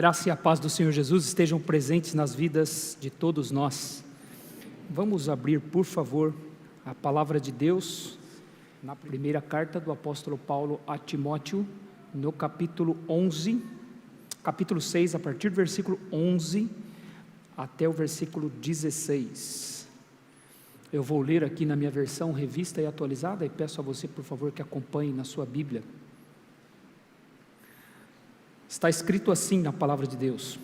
Graça e a paz do Senhor Jesus estejam presentes nas vidas de todos nós. Vamos abrir, por favor, a palavra de Deus na primeira carta do apóstolo Paulo a Timóteo, no capítulo 6, a partir do versículo 11 até o versículo 16. Eu vou ler aqui na minha versão revista e atualizada, e peço a você, por favor, que acompanhe na sua Bíblia. Está escrito assim na palavra de Deus: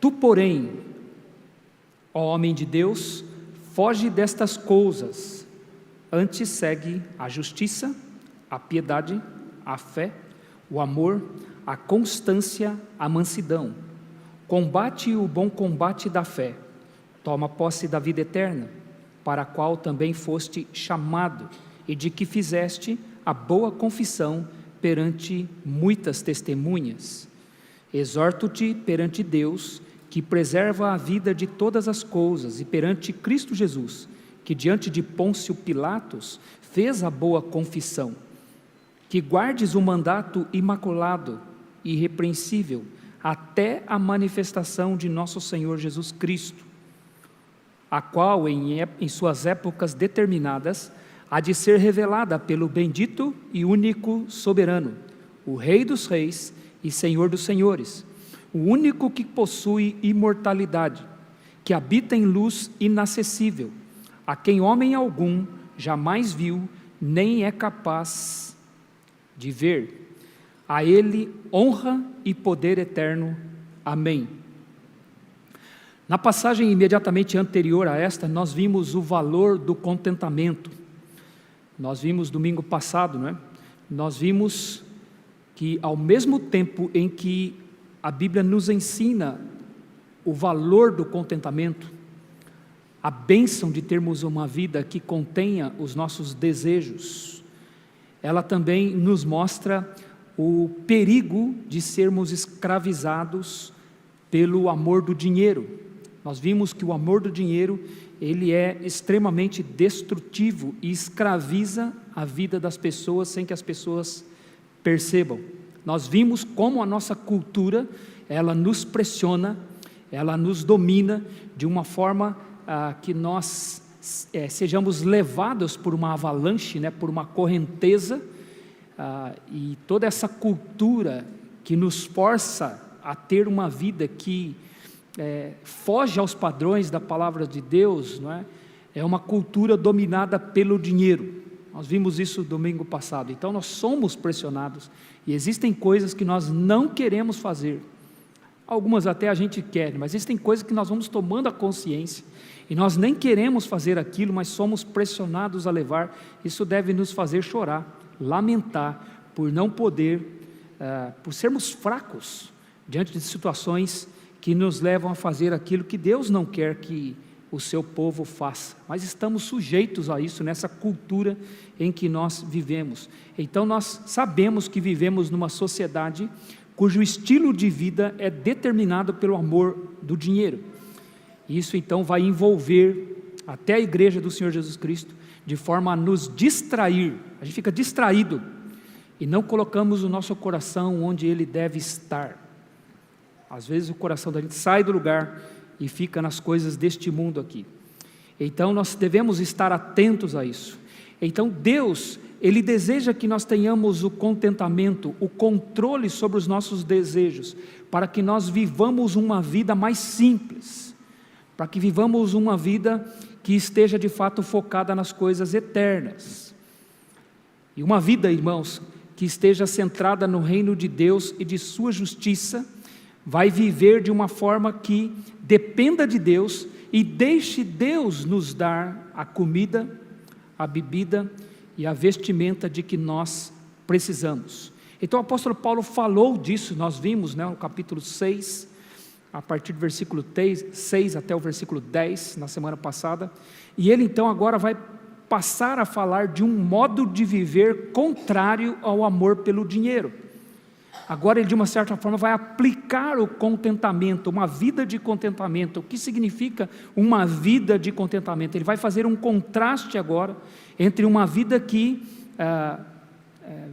Tu, porém, ó homem de Deus, foge destas coisas, antes segue a justiça, a piedade, a fé, o amor, a constância, a mansidão. Combate o bom combate da fé, toma posse da vida eterna, para a qual também foste chamado, e de que fizeste a boa confissão perante muitas testemunhas. Exorto-te perante Deus, que preserva a vida de todas as coisas, e perante Cristo Jesus, que diante de Pôncio Pilatos fez a boa confissão, que guardes o mandato imaculado e irrepreensível até a manifestação de nosso Senhor Jesus Cristo, a qual em suas épocas determinadas há de ser revelada pelo bendito e único soberano, o Rei dos reis e Senhor dos senhores, o único que possui imortalidade, que habita em luz inacessível, a quem homem algum jamais viu, nem é capaz de ver. A ele honra e poder eterno. Amém. Na passagem imediatamente anterior a esta, nós vimos o valor do contentamento. Nós vimos domingo passado, não é? Nós vimos que ao mesmo tempo em que a Bíblia nos ensina o valor do contentamento, a bênção de termos uma vida que contenha os nossos desejos, ela também nos mostra o perigo de sermos escravizados pelo amor do dinheiro. Nós vimos que o amor do dinheiro, ele é extremamente destrutivo e escraviza a vida das pessoas sem que as pessoas percebam. Nós vimos como a nossa cultura, ela nos pressiona, ela nos domina de uma forma que nós sejamos levados por uma avalanche, por uma correnteza, e toda essa cultura que nos força a ter uma vida que foge aos padrões da palavra de Deus, não é? É uma cultura dominada pelo dinheiro. Nós vimos isso domingo passado. Então nós somos pressionados, e existem coisas que nós não queremos fazer. Algumas até a gente quer, mas existem coisas que nós vamos tomando a consciência, e nós nem queremos fazer aquilo, mas somos pressionados a levar. Isso deve nos fazer chorar, lamentar, por não poder, por sermos fracos diante de situações que nos levam a fazer aquilo que Deus não quer que o seu povo faça, mas estamos sujeitos a isso, nessa cultura em que nós vivemos. Então nós sabemos que vivemos numa sociedade cujo estilo de vida é determinado pelo amor do dinheiro. Isso então vai envolver até a igreja do Senhor Jesus Cristo, de forma a nos distrair. A gente fica distraído e não colocamos o nosso coração onde ele deve estar. Às vezes o coração da gente sai do lugar e fica nas coisas deste mundo aqui. Então nós devemos estar atentos a isso. Então Deus, Ele deseja que nós tenhamos o contentamento, o controle sobre os nossos desejos, para que nós vivamos uma vida mais simples, para que vivamos uma vida que esteja de fato focada nas coisas eternas. E uma vida, irmãos, que esteja centrada no reino de Deus e de sua justiça, vai viver de uma forma que dependa de Deus e deixe Deus nos dar a comida, a bebida e a vestimenta de que nós precisamos. Então o apóstolo Paulo falou disso, nós vimos no capítulo 6, a partir do versículo 6 até o versículo 10, na semana passada, e ele então agora vai passar a falar de um modo de viver contrário ao amor pelo dinheiro. Agora ele de uma certa forma vai aplicar o contentamento, uma vida de contentamento. O que significa uma vida de contentamento? Ele vai fazer um contraste agora entre uma vida que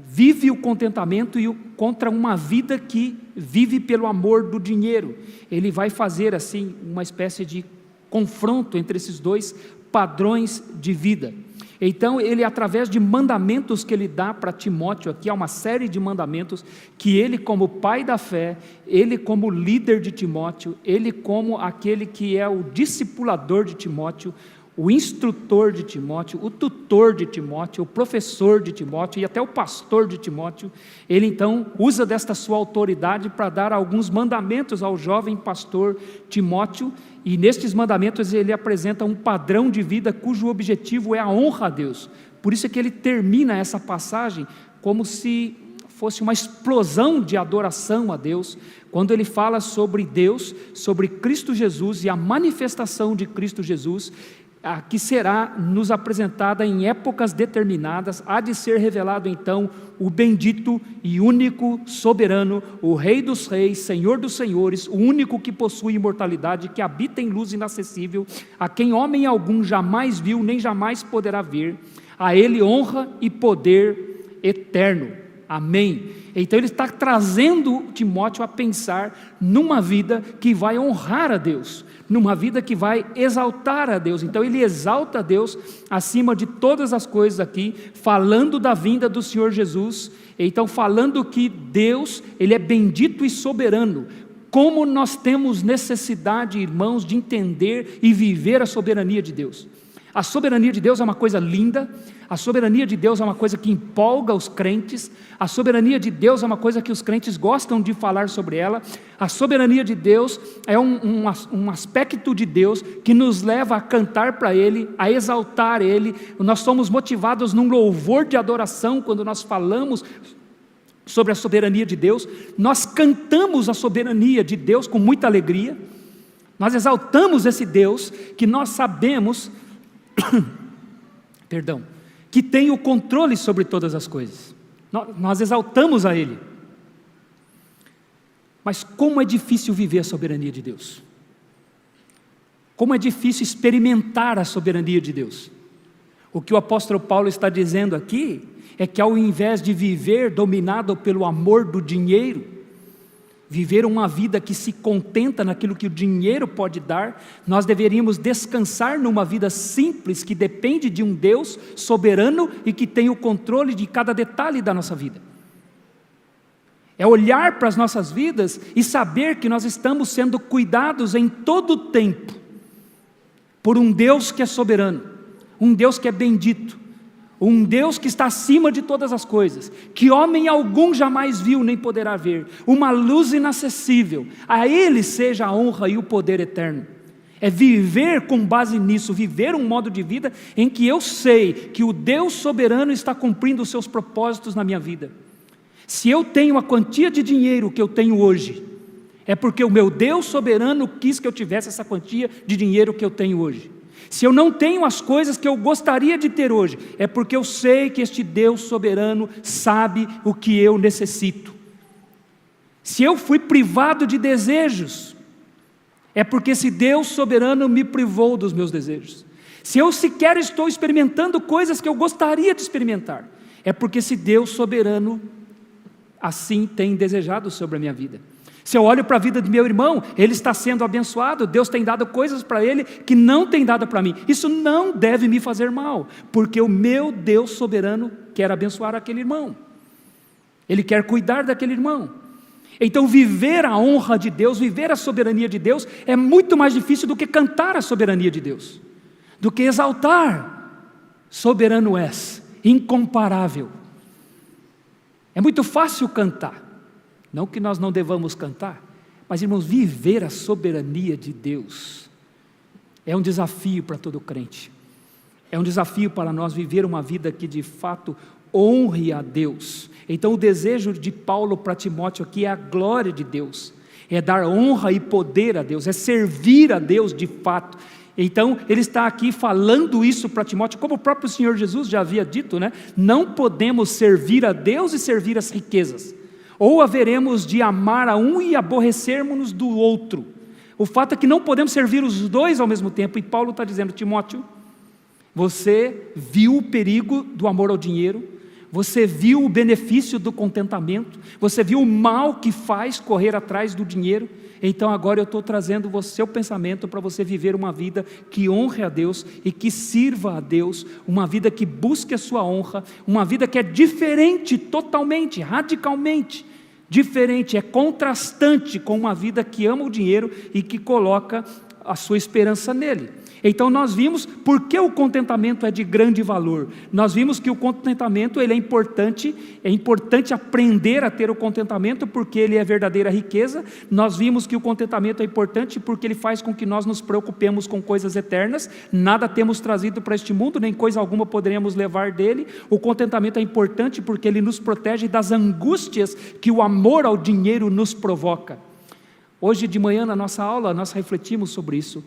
vive o contentamento contra uma vida que vive pelo amor do dinheiro. Ele vai fazer assim uma espécie de confronto entre esses dois padrões de vida. Então ele, através de mandamentos que ele dá para Timóteo, aqui há uma série de mandamentos que ele, como pai da fé, ele como líder de Timóteo, ele como aquele que é o discipulador de Timóteo, o instrutor de Timóteo, o tutor de Timóteo, o professor de Timóteo e até o pastor de Timóteo, ele então usa desta sua autoridade para dar alguns mandamentos ao jovem pastor Timóteo, e nestes mandamentos ele apresenta um padrão de vida cujo objetivo é a honra a Deus. Por isso é que ele termina essa passagem como se fosse uma explosão de adoração a Deus, quando ele fala sobre Deus, sobre Cristo Jesus e a manifestação de Cristo Jesus, que será nos apresentada em épocas determinadas. Há de ser revelado então o bendito e único soberano, o Rei dos reis, Senhor dos senhores, o único que possui imortalidade, que habita em luz inacessível, a quem homem algum jamais viu, nem jamais poderá ver. A ele honra e poder eterno. Amém. Então ele está trazendo Timóteo a pensar numa vida que vai honrar a Deus, numa vida que vai exaltar a Deus. Então ele exalta a Deus acima de todas as coisas aqui, falando da vinda do Senhor Jesus. Então falando que Deus, ele é bendito e soberano. Como nós temos necessidade, irmãos, de entender e viver a soberania de Deus. A soberania de Deus é uma coisa linda, a soberania de Deus é uma coisa que empolga os crentes, a soberania de Deus é uma coisa que os crentes gostam de falar sobre ela. A soberania de Deus é um aspecto de Deus que nos leva a cantar para Ele, a exaltar Ele. Nós somos motivados num louvor de adoração quando nós falamos sobre a soberania de Deus. Nós cantamos a soberania de Deus com muita alegria, nós exaltamos esse Deus que nós sabemos que tem o controle sobre todas as coisas. Nós exaltamos a Ele. Mas como é difícil viver a soberania de Deus. Como é difícil experimentar a soberania de Deus. O que o apóstolo Paulo está dizendo aqui é que ao invés de viver dominado pelo amor do dinheiro, viver uma vida que se contenta naquilo que o dinheiro pode dar, nós deveríamos descansar numa vida simples, que depende de um Deus soberano e que tem o controle de cada detalhe da nossa vida. É olhar para as nossas vidas e saber que nós estamos sendo cuidados em todo o tempo, por um Deus que é soberano, um Deus que é bendito, um Deus que está acima de todas as coisas, que homem algum jamais viu nem poderá ver, uma luz inacessível. A Ele seja a honra e o poder eterno. É viver com base nisso, viver um modo de vida em que eu sei que o Deus soberano está cumprindo os seus propósitos na minha vida. Se eu tenho a quantia de dinheiro que eu tenho hoje, é porque o meu Deus soberano quis que eu tivesse essa quantia de dinheiro que eu tenho hoje. Se eu não tenho as coisas que eu gostaria de ter hoje, é porque eu sei que este Deus soberano sabe o que eu necessito. Se eu fui privado de desejos, é porque esse Deus soberano me privou dos meus desejos. Se eu sequer estou experimentando coisas que eu gostaria de experimentar, é porque esse Deus soberano assim tem desejado sobre a minha vida. Se eu olho para a vida do meu irmão, ele está sendo abençoado, Deus tem dado coisas para ele que não tem dado para mim. Isso não deve me fazer mal, porque o meu Deus soberano quer abençoar aquele irmão. Ele quer cuidar daquele irmão. Então viver a honra de Deus, viver a soberania de Deus, é muito mais difícil do que cantar a soberania de Deus, do que exaltar. Soberano és, incomparável. É muito fácil cantar. Não que nós não devamos cantar, mas irmãos, viver a soberania de Deus é um desafio para todo crente. É um desafio para nós viver uma vida que de fato honre a Deus. Então o desejo de Paulo para Timóteo aqui é a glória de Deus, é dar honra e poder a Deus, é servir a Deus de fato. Então ele está aqui falando isso para Timóteo, como o próprio Senhor Jesus já havia dito, né? Não podemos servir a Deus e servir as riquezas. Ou haveremos de amar a um e aborrecermos-nos do outro. O fato é que não podemos servir os dois ao mesmo tempo. E Paulo está dizendo, Timóteo, você viu o perigo do amor ao dinheiro, Você viu o benefício do contentamento? Você viu o mal que faz correr atrás do dinheiro? Então agora eu estou trazendo o seu pensamento para você viver uma vida que honre a Deus e que sirva a Deus, uma vida que busque a sua honra, uma vida que é diferente, totalmente, radicalmente diferente, é contrastante com uma vida que ama o dinheiro e que coloca a sua esperança nele. Então nós vimos por que o contentamento é de grande valor. Nós vimos que o contentamento ele é importante aprender a ter o contentamento porque ele é verdadeira riqueza. Nós vimos que o contentamento é importante porque ele faz com que nós nos preocupemos com coisas eternas. Nada temos trazido para este mundo, nem coisa alguma poderemos levar dele. O contentamento é importante porque ele nos protege das angústias que o amor ao dinheiro nos provoca. Hoje de manhã na nossa aula nós refletimos sobre isso.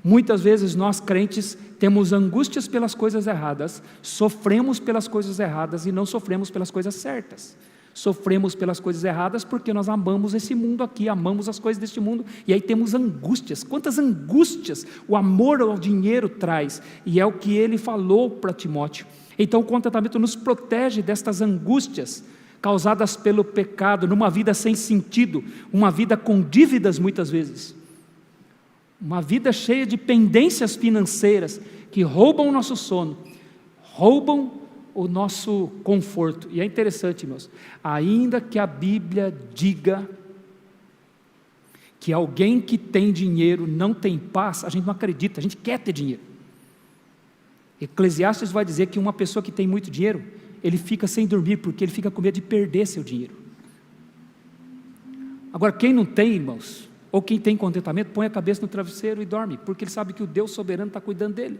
Muitas vezes nós crentes temos angústias pelas coisas erradas, sofremos pelas coisas erradas e não sofremos pelas coisas certas. Sofremos pelas coisas erradas porque nós amamos esse mundo aqui, amamos as coisas deste mundo, e aí temos angústias. Quantas angústias o amor ao dinheiro traz, e é o que ele falou para Timóteo. Então o contentamento nos protege destas angústias causadas pelo pecado, numa vida sem sentido, uma vida com dívidas muitas vezes. Uma vida cheia de pendências financeiras que roubam o nosso sono, roubam o nosso conforto. E é interessante, irmãos, ainda que a Bíblia diga que alguém que tem dinheiro não tem paz, a gente não acredita, a gente quer ter dinheiro. Eclesiastes vai dizer que uma pessoa que tem muito dinheiro, ele fica sem dormir porque ele fica com medo de perder seu dinheiro. Agora, quem não tem, irmãos, ou quem tem contentamento, põe a cabeça no travesseiro e dorme, porque ele sabe que o Deus soberano está cuidando dele.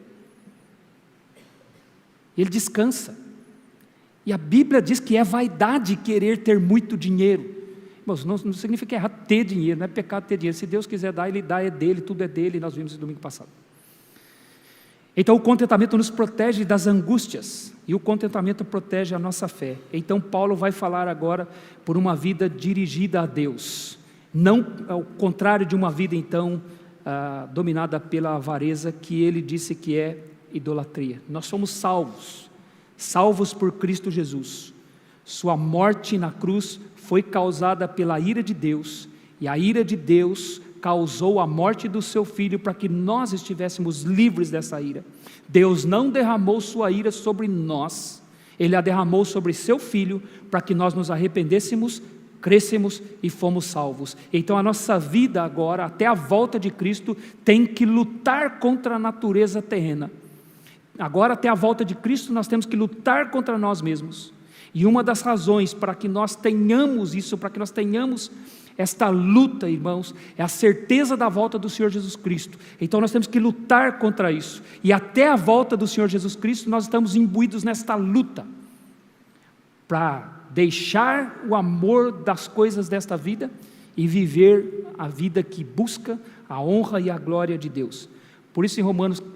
Ele descansa. E a Bíblia diz que é vaidade querer ter muito dinheiro. Irmãos, não significa errado ter dinheiro, não é pecado ter dinheiro. Se Deus quiser dar, Ele dá, é dele, tudo é dele, nós vimos isso domingo passado. Então o contentamento nos protege das angústias, e o contentamento protege a nossa fé. Então Paulo vai falar agora por uma vida dirigida a Deus. Não ao contrário de uma vida então dominada pela avareza, que ele disse que é idolatria. Nós somos salvos por Cristo Jesus. Sua morte na cruz foi causada pela ira de Deus, e a ira de Deus causou a morte do seu Filho para que nós estivéssemos livres dessa ira. Deus não derramou sua ira sobre nós, Ele a derramou sobre seu Filho para que nós nos arrependêssemos, crescemos e fomos salvos. Então a nossa vida agora, até a volta de Cristo, tem que lutar contra a natureza terrena. Agora até a volta de Cristo nós temos que lutar contra nós mesmos. E uma das razões para que nós tenhamos isso, para que nós tenhamos esta luta, irmãos, é a certeza da volta do Senhor Jesus Cristo. Então nós temos que lutar contra isso. E até a volta do Senhor Jesus Cristo nós estamos imbuídos nesta luta, para deixar o amor das coisas desta vida e viver a vida que busca a honra e a glória de Deus. Por isso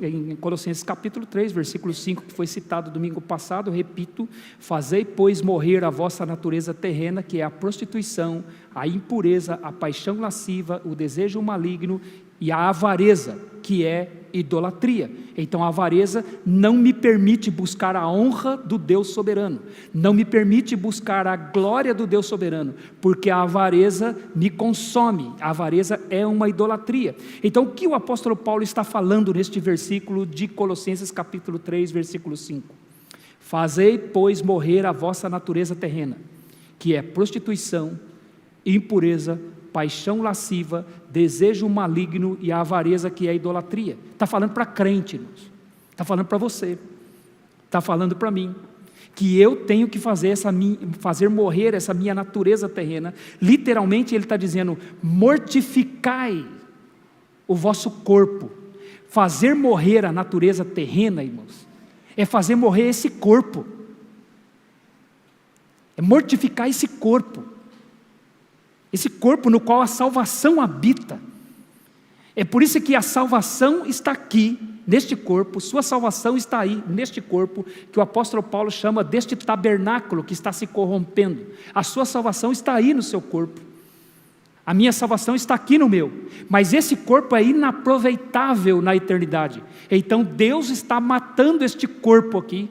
em Colossenses capítulo 3, versículo 5, que foi citado domingo passado, eu repito: fazei, pois, morrer a vossa natureza terrena, que é a prostituição, a impureza, a paixão lasciva, o desejo maligno e a avareza, que é idolatria. Então a avareza não me permite buscar a honra do Deus soberano, não me permite buscar a glória do Deus soberano, porque a avareza me consome, a avareza é uma idolatria. Então o que o apóstolo Paulo está falando neste versículo de Colossenses capítulo 3, versículo 5? Fazei, pois, morrer a vossa natureza terrena, que é prostituição, impureza, paixão lasciva, desejo maligno e a avareza, que é a idolatria. Está falando para crente, irmãos. Está falando para você. Está falando para mim. Que eu tenho que fazer morrer essa minha natureza terrena. Literalmente ele está dizendo: mortificai o vosso corpo. Fazer morrer a natureza terrena, irmãos, é fazer morrer esse corpo. É mortificar esse corpo. Esse corpo no qual a salvação habita. É por isso que a salvação está aqui, neste corpo, sua salvação está aí, neste corpo, que o apóstolo Paulo chama deste tabernáculo que está se corrompendo. A sua salvação está aí no seu corpo. A minha salvação está aqui no meu, mas esse corpo é inaproveitável na eternidade. Então Deus está matando este corpo aqui.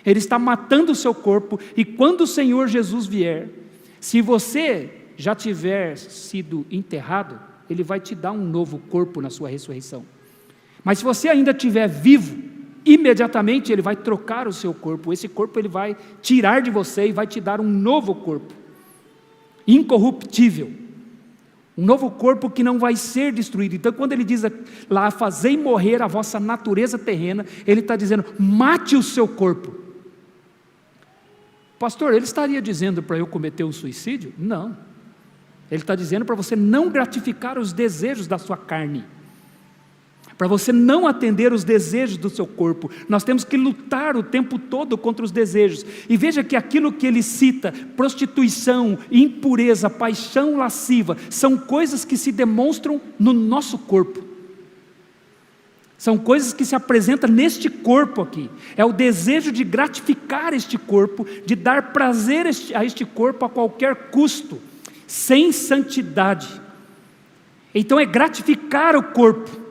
Ele está matando o seu corpo, e quando o Senhor Jesus vier, se você já tiver sido enterrado, Ele vai te dar um novo corpo na sua ressurreição. Mas se você ainda estiver vivo, imediatamente Ele vai trocar o seu corpo. Esse corpo Ele vai tirar de você e vai te dar um novo corpo, incorruptível, um novo corpo que não vai ser destruído. Então quando Ele diz lá, fazei morrer a vossa natureza terrena, Ele está dizendo, mate o seu corpo. Pastor, Ele estaria dizendo para eu cometer um suicídio? Não, Ele está dizendo para você não gratificar os desejos da sua carne, para você não atender os desejos do seu corpo. Nós temos que lutar o tempo todo contra os desejos. E veja que aquilo que ele cita, prostituição, impureza, paixão lasciva, são coisas que se demonstram no nosso corpo. São coisas que se apresentam neste corpo aqui. É o desejo de gratificar este corpo, de dar prazer a este corpo a qualquer custo, sem santidade. Então é gratificar o corpo.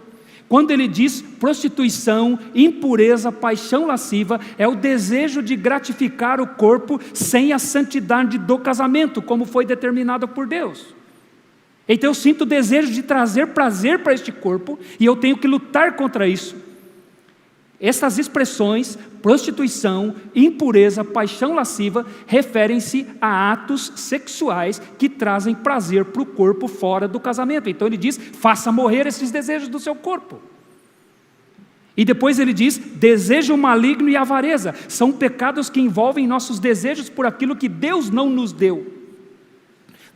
Quando ele diz prostituição, impureza, paixão lasciva, é o desejo de gratificar o corpo sem a santidade do casamento, como foi determinado por Deus. Então eu sinto o desejo de trazer prazer para este corpo, e eu tenho que lutar contra isso. Essas expressões, prostituição, impureza, paixão lasciva, referem-se a atos sexuais que trazem prazer para o corpo fora do casamento. Então ele diz, faça morrer esses desejos do seu corpo. E depois ele diz, desejo maligno e avareza, são pecados que envolvem nossos desejos por aquilo que Deus não nos deu.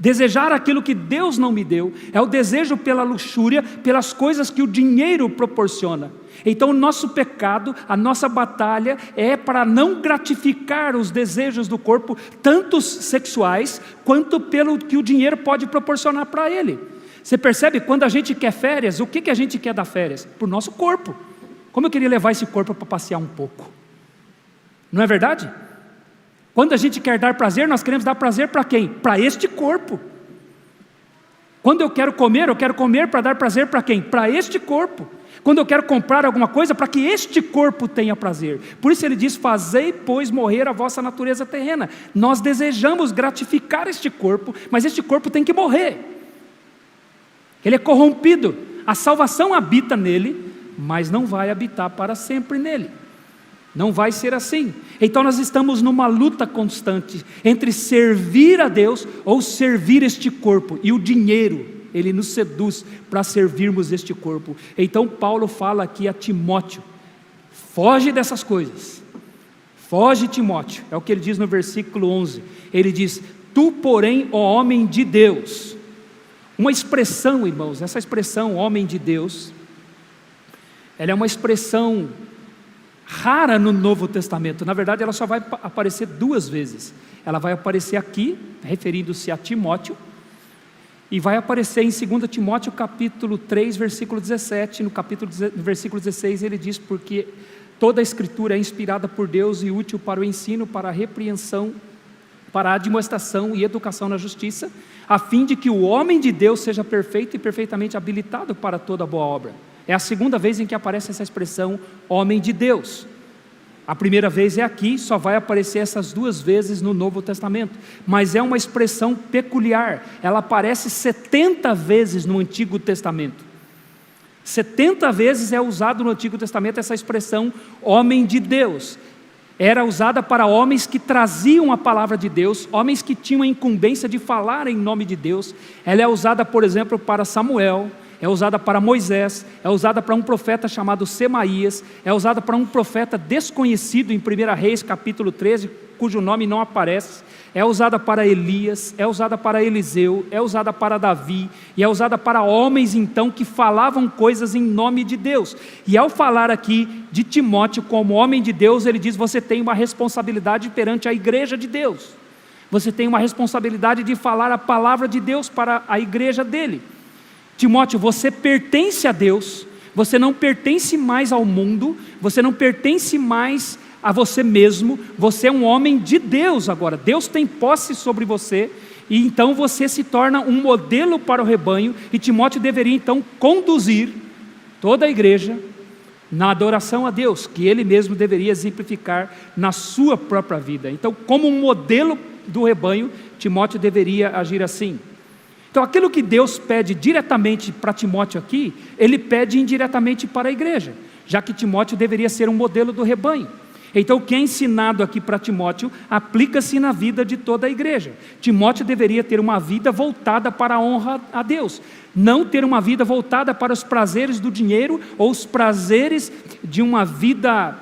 Desejar aquilo que Deus não me deu, é o desejo pela luxúria, pelas coisas que o dinheiro proporciona. Então o nosso pecado, a nossa batalha é para não gratificar os desejos do corpo, tanto sexuais, quanto pelo que o dinheiro pode proporcionar para ele. Você percebe, quando a gente quer férias, o que a gente quer dar férias? Para o nosso corpo. Como eu queria levar esse corpo para passear um pouco. Não é verdade? Quando a gente quer dar prazer, nós queremos dar prazer para quem? Para este corpo. Quando eu quero comer para dar prazer para quem? Para este corpo. Quando eu quero comprar alguma coisa, para que este corpo tenha prazer. Por isso ele diz, fazei, pois, morrer a vossa natureza terrena. Nós desejamos gratificar este corpo, mas este corpo tem que morrer. Ele é corrompido. A salvação habita nele, mas não vai habitar para sempre nele. Não vai ser assim. Então nós estamos numa luta constante entre servir a Deus ou servir este corpo. E o dinheiro, ele nos seduz para servirmos este corpo. Então Paulo fala aqui a Timóteo, foge dessas coisas. Foge, Timóteo. É o que ele diz no versículo 11. Ele diz, tu porém, ó homem de Deus. Uma expressão, irmãos, essa expressão, homem de Deus, ela é uma expressão rara no Novo Testamento. Na verdade ela só vai aparecer 2 vezes. Ela vai aparecer aqui, referindo-se a Timóteo, e vai aparecer em 2 Timóteo capítulo 3, versículo 17, no versículo 16 ele diz, porque toda a escritura é inspirada por Deus e útil para o ensino, para a repreensão, para a admoestação e educação na justiça, a fim de que o homem de Deus seja perfeito e perfeitamente habilitado para toda boa obra. É a 2ª vez em que aparece essa expressão, homem de Deus. A primeira vez é aqui, só vai aparecer essas 2 vezes no Novo Testamento. Mas é uma expressão peculiar, ela aparece 70 vezes no Antigo Testamento. 70 vezes é usado no Antigo Testamento essa expressão, homem de Deus. Era usada para homens que traziam a palavra de Deus, homens que tinham a incumbência de falar em nome de Deus. Ela é usada, por exemplo, para Samuel, é usada para Moisés, é usada para um profeta chamado Semaías, é usada para um profeta desconhecido em 1 Reis capítulo 13, cujo nome não aparece, é usada para Elias, é usada para Eliseu, é usada para Davi, e é usada para homens então que falavam coisas em nome de Deus. E ao falar aqui de Timóteo como homem de Deus, ele diz, você tem uma responsabilidade perante a igreja de Deus, você tem uma responsabilidade de falar a palavra de Deus para a igreja dele. Timóteo, você pertence a Deus, você não pertence mais ao mundo, você não pertence mais a você mesmo, você é um homem de Deus agora, Deus tem posse sobre você, e então você se torna um modelo para o rebanho, e Timóteo deveria então conduzir toda a igreja na adoração a Deus, que ele mesmo deveria exemplificar na sua própria vida. Então, como um modelo do rebanho, Timóteo deveria agir assim. Então, aquilo que Deus pede diretamente para Timóteo aqui, ele pede indiretamente para a igreja, já que Timóteo deveria ser um modelo do rebanho. Então, o que é ensinado aqui para Timóteo, aplica-se na vida de toda a igreja. Timóteo deveria ter uma vida voltada para a honra a Deus, não ter uma vida voltada para os prazeres do dinheiro, ou os prazeres de uma vida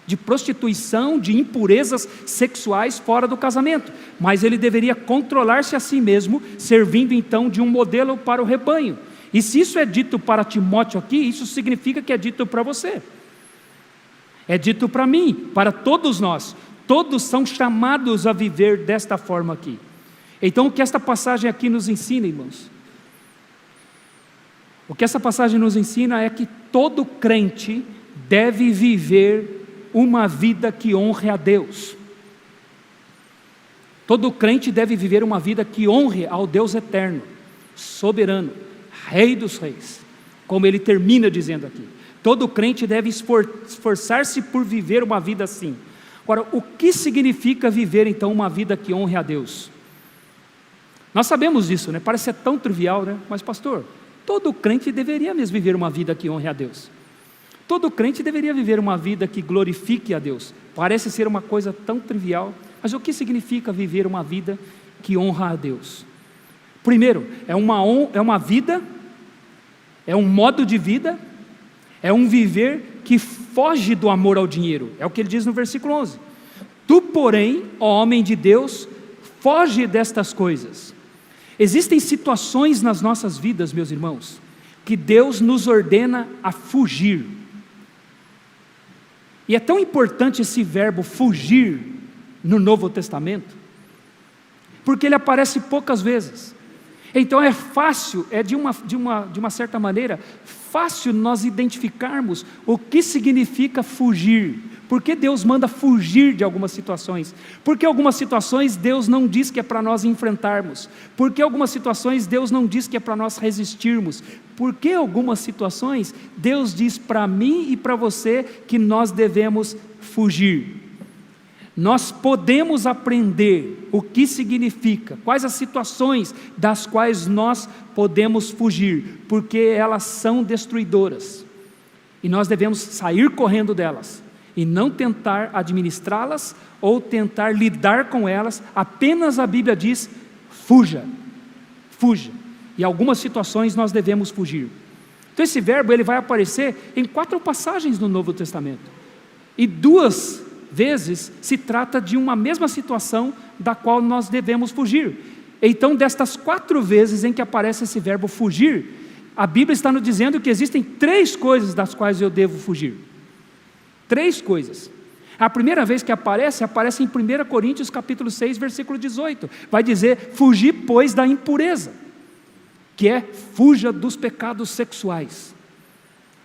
de prostituição, de impurezas sexuais fora do casamento, mas ele deveria controlar-se a si mesmo, servindo então de um modelo para o rebanho. E se isso é dito para Timóteo aqui, isso significa que é dito para você, é dito para mim, para todos nós. Todos são chamados a viver desta forma aqui. Então, o que esta passagem aqui nos ensina, irmãos? O que essa passagem nos ensina é que todo crente deve viver uma vida que honre a Deus. Todo crente deve viver uma vida que honre ao Deus eterno, soberano, Rei dos reis, como ele termina dizendo aqui. Todo crente deve esforçar-se por viver uma vida assim. Agora, o que significa viver então uma vida que honre a Deus? Nós sabemos disso, né? Parece ser tão trivial, né? Mas pastor, todo crente deveria mesmo viver uma vida que honre a Deus. Todo crente deveria viver uma vida que glorifique a Deus. Parece ser uma coisa tão trivial, mas o que significa viver uma vida que honra a Deus? Primeiro, é uma vida, é um modo de vida, é um viver que foge do amor ao dinheiro. É o que ele diz no versículo 11. Tu, porém, ó homem de Deus, foge destas coisas. Existem situações nas nossas vidas, meus irmãos, que Deus nos ordena a fugir. E é tão importante esse verbo fugir no Novo Testamento, porque ele aparece poucas vezes. Então é fácil, de uma certa maneira, fácil nós identificarmos o que significa fugir. Por que Deus manda fugir de algumas situações? Porque algumas situações Deus não diz que é para nós enfrentarmos. Porque algumas situações Deus não diz que é para nós resistirmos. Porque algumas situações Deus diz para mim e para você que nós devemos fugir. Nós podemos aprender o que significa, quais as situações das quais nós podemos fugir, porque elas são destruidoras, e nós devemos sair correndo delas, e não tentar administrá-las, ou tentar lidar com elas. Apenas a Bíblia diz, fuja, e algumas situações nós devemos fugir. Então esse verbo ele vai aparecer em 4 passagens no Novo Testamento, e 2 vezes se trata de uma mesma situação da qual nós devemos fugir. Então, destas 4 vezes em que aparece esse verbo fugir, a Bíblia está nos dizendo que existem 3 coisas das quais eu devo fugir. 3 coisas. A primeira vez que aparece em 1 Coríntios capítulo 6, versículo 18. Vai dizer, fugir, pois, da impureza, que é, fuja dos pecados sexuais.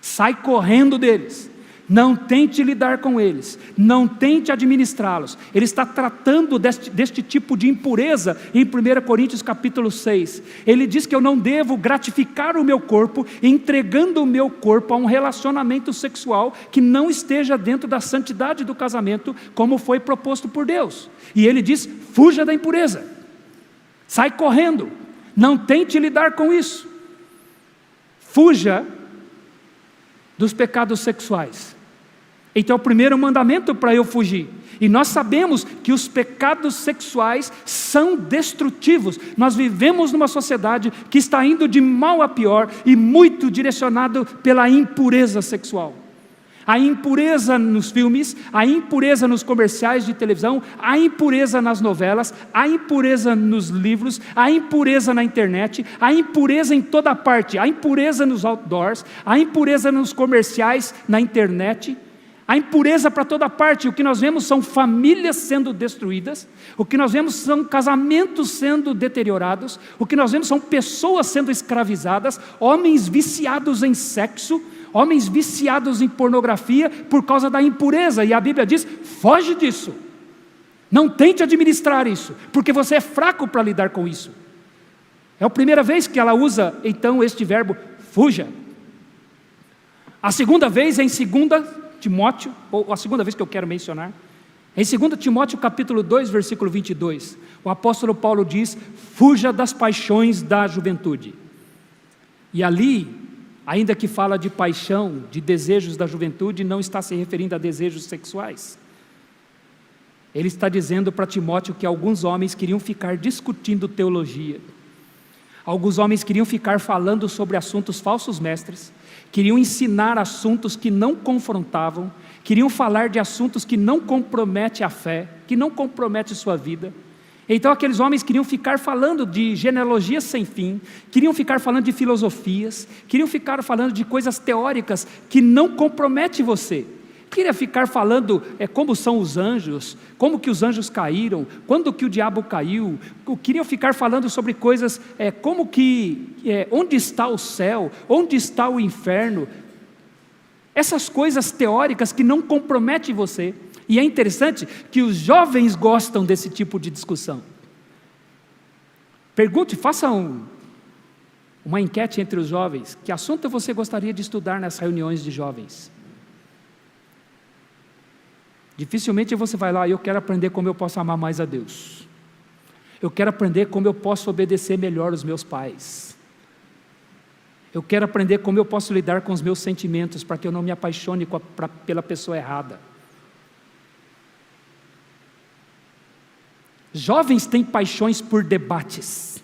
Sai correndo deles. Não tente lidar com eles, não tente administrá-los. Ele está tratando deste tipo de impureza em 1 Coríntios capítulo 6. Ele diz que eu não devo gratificar o meu corpo, entregando o meu corpo a um relacionamento sexual que não esteja dentro da santidade do casamento, como foi proposto por Deus. E ele diz, fuja da impureza, sai correndo, não tente lidar com isso, fuja dos pecados sexuais. Então é o primeiro mandamento para eu fugir. E nós sabemos que os pecados sexuais são destrutivos. Nós vivemos numa sociedade que está indo de mal a pior e muito direcionado pela impureza sexual. A impureza nos filmes, a impureza nos comerciais de televisão, a impureza nas novelas, a impureza nos livros, a impureza na internet, a impureza em toda parte, a impureza nos outdoors, a impureza nos comerciais, na internet. A impureza para toda parte. O que nós vemos são famílias sendo destruídas, o que nós vemos são casamentos sendo deteriorados, o que nós vemos são pessoas sendo escravizadas, homens viciados em sexo, homens viciados em pornografia por causa da impureza. E a Bíblia diz, foge disso, não tente administrar isso, porque você é fraco para lidar com isso. É a primeira vez que ela usa então este verbo, fuja. A segunda vez é em 2 Timóteo, ou a segunda vez que eu quero mencionar, em 2 Timóteo capítulo 2, versículo 22, o apóstolo Paulo diz: fuja das paixões da juventude. E ali, ainda que fala de paixão, de desejos da juventude, não está se referindo a desejos sexuais. Ele está dizendo para Timóteo que alguns homens queriam ficar discutindo teologia, alguns homens queriam ficar falando sobre assuntos falsos mestres, queriam ensinar assuntos que não confrontavam, queriam falar de assuntos que não comprometem a fé, que não comprometem sua vida. Então aqueles homens queriam ficar falando de genealogias sem fim, queriam ficar falando de filosofias, queriam ficar falando de coisas teóricas que não comprometem você. Queria ficar falando como são os anjos, como que os anjos caíram, quando que o diabo caiu. Queriam ficar falando sobre coisas, onde está o céu, onde está o inferno. Essas coisas teóricas que não comprometem você. E é interessante que os jovens gostam desse tipo de discussão. Pergunte, faça uma enquete entre os jovens. Que assunto você gostaria de estudar nas reuniões de jovens? Dificilmente você vai lá: eu quero aprender como eu posso amar mais a Deus. Eu quero aprender como eu posso obedecer melhor os meus pais. Eu quero aprender como eu posso lidar com os meus sentimentos, para que eu não me apaixone pela pessoa errada. Jovens têm paixões por debates,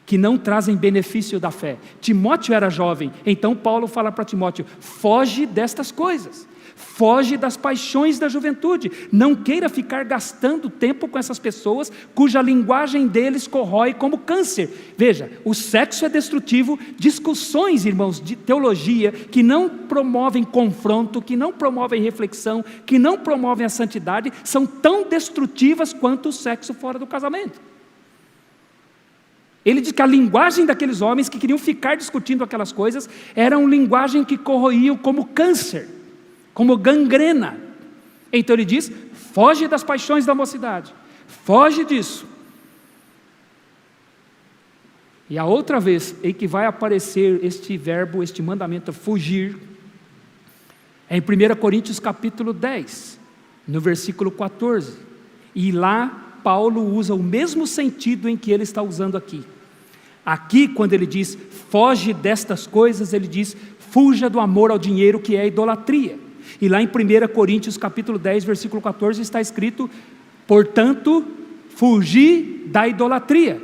que não trazem benefício da fé. Timóteo era jovem, então Paulo fala para Timóteo: foge destas coisas. Foge das paixões da juventude. Não queira ficar gastando tempo com essas pessoas cuja linguagem deles corrói como câncer. Veja, o sexo é destrutivo. Discussões, irmãos, de teologia que não promovem confronto, que não promovem reflexão, que não promovem a santidade, são tão destrutivas quanto o sexo fora do casamento. Ele diz que a linguagem daqueles homens que queriam ficar discutindo aquelas coisas era uma linguagem que corroía como câncer, como gangrena. Então ele diz: foge das paixões da mocidade, foge disso. E a outra vez em que vai aparecer este verbo, este mandamento, fugir, é em 1 Coríntios capítulo 10, no versículo 14. E lá Paulo usa o mesmo sentido em que ele está usando aqui. Aqui, quando ele diz foge destas coisas, ele diz fuja do amor ao dinheiro, que é a idolatria. E lá em 1 Coríntios capítulo 10, versículo 14, está escrito: portanto, fugir da idolatria.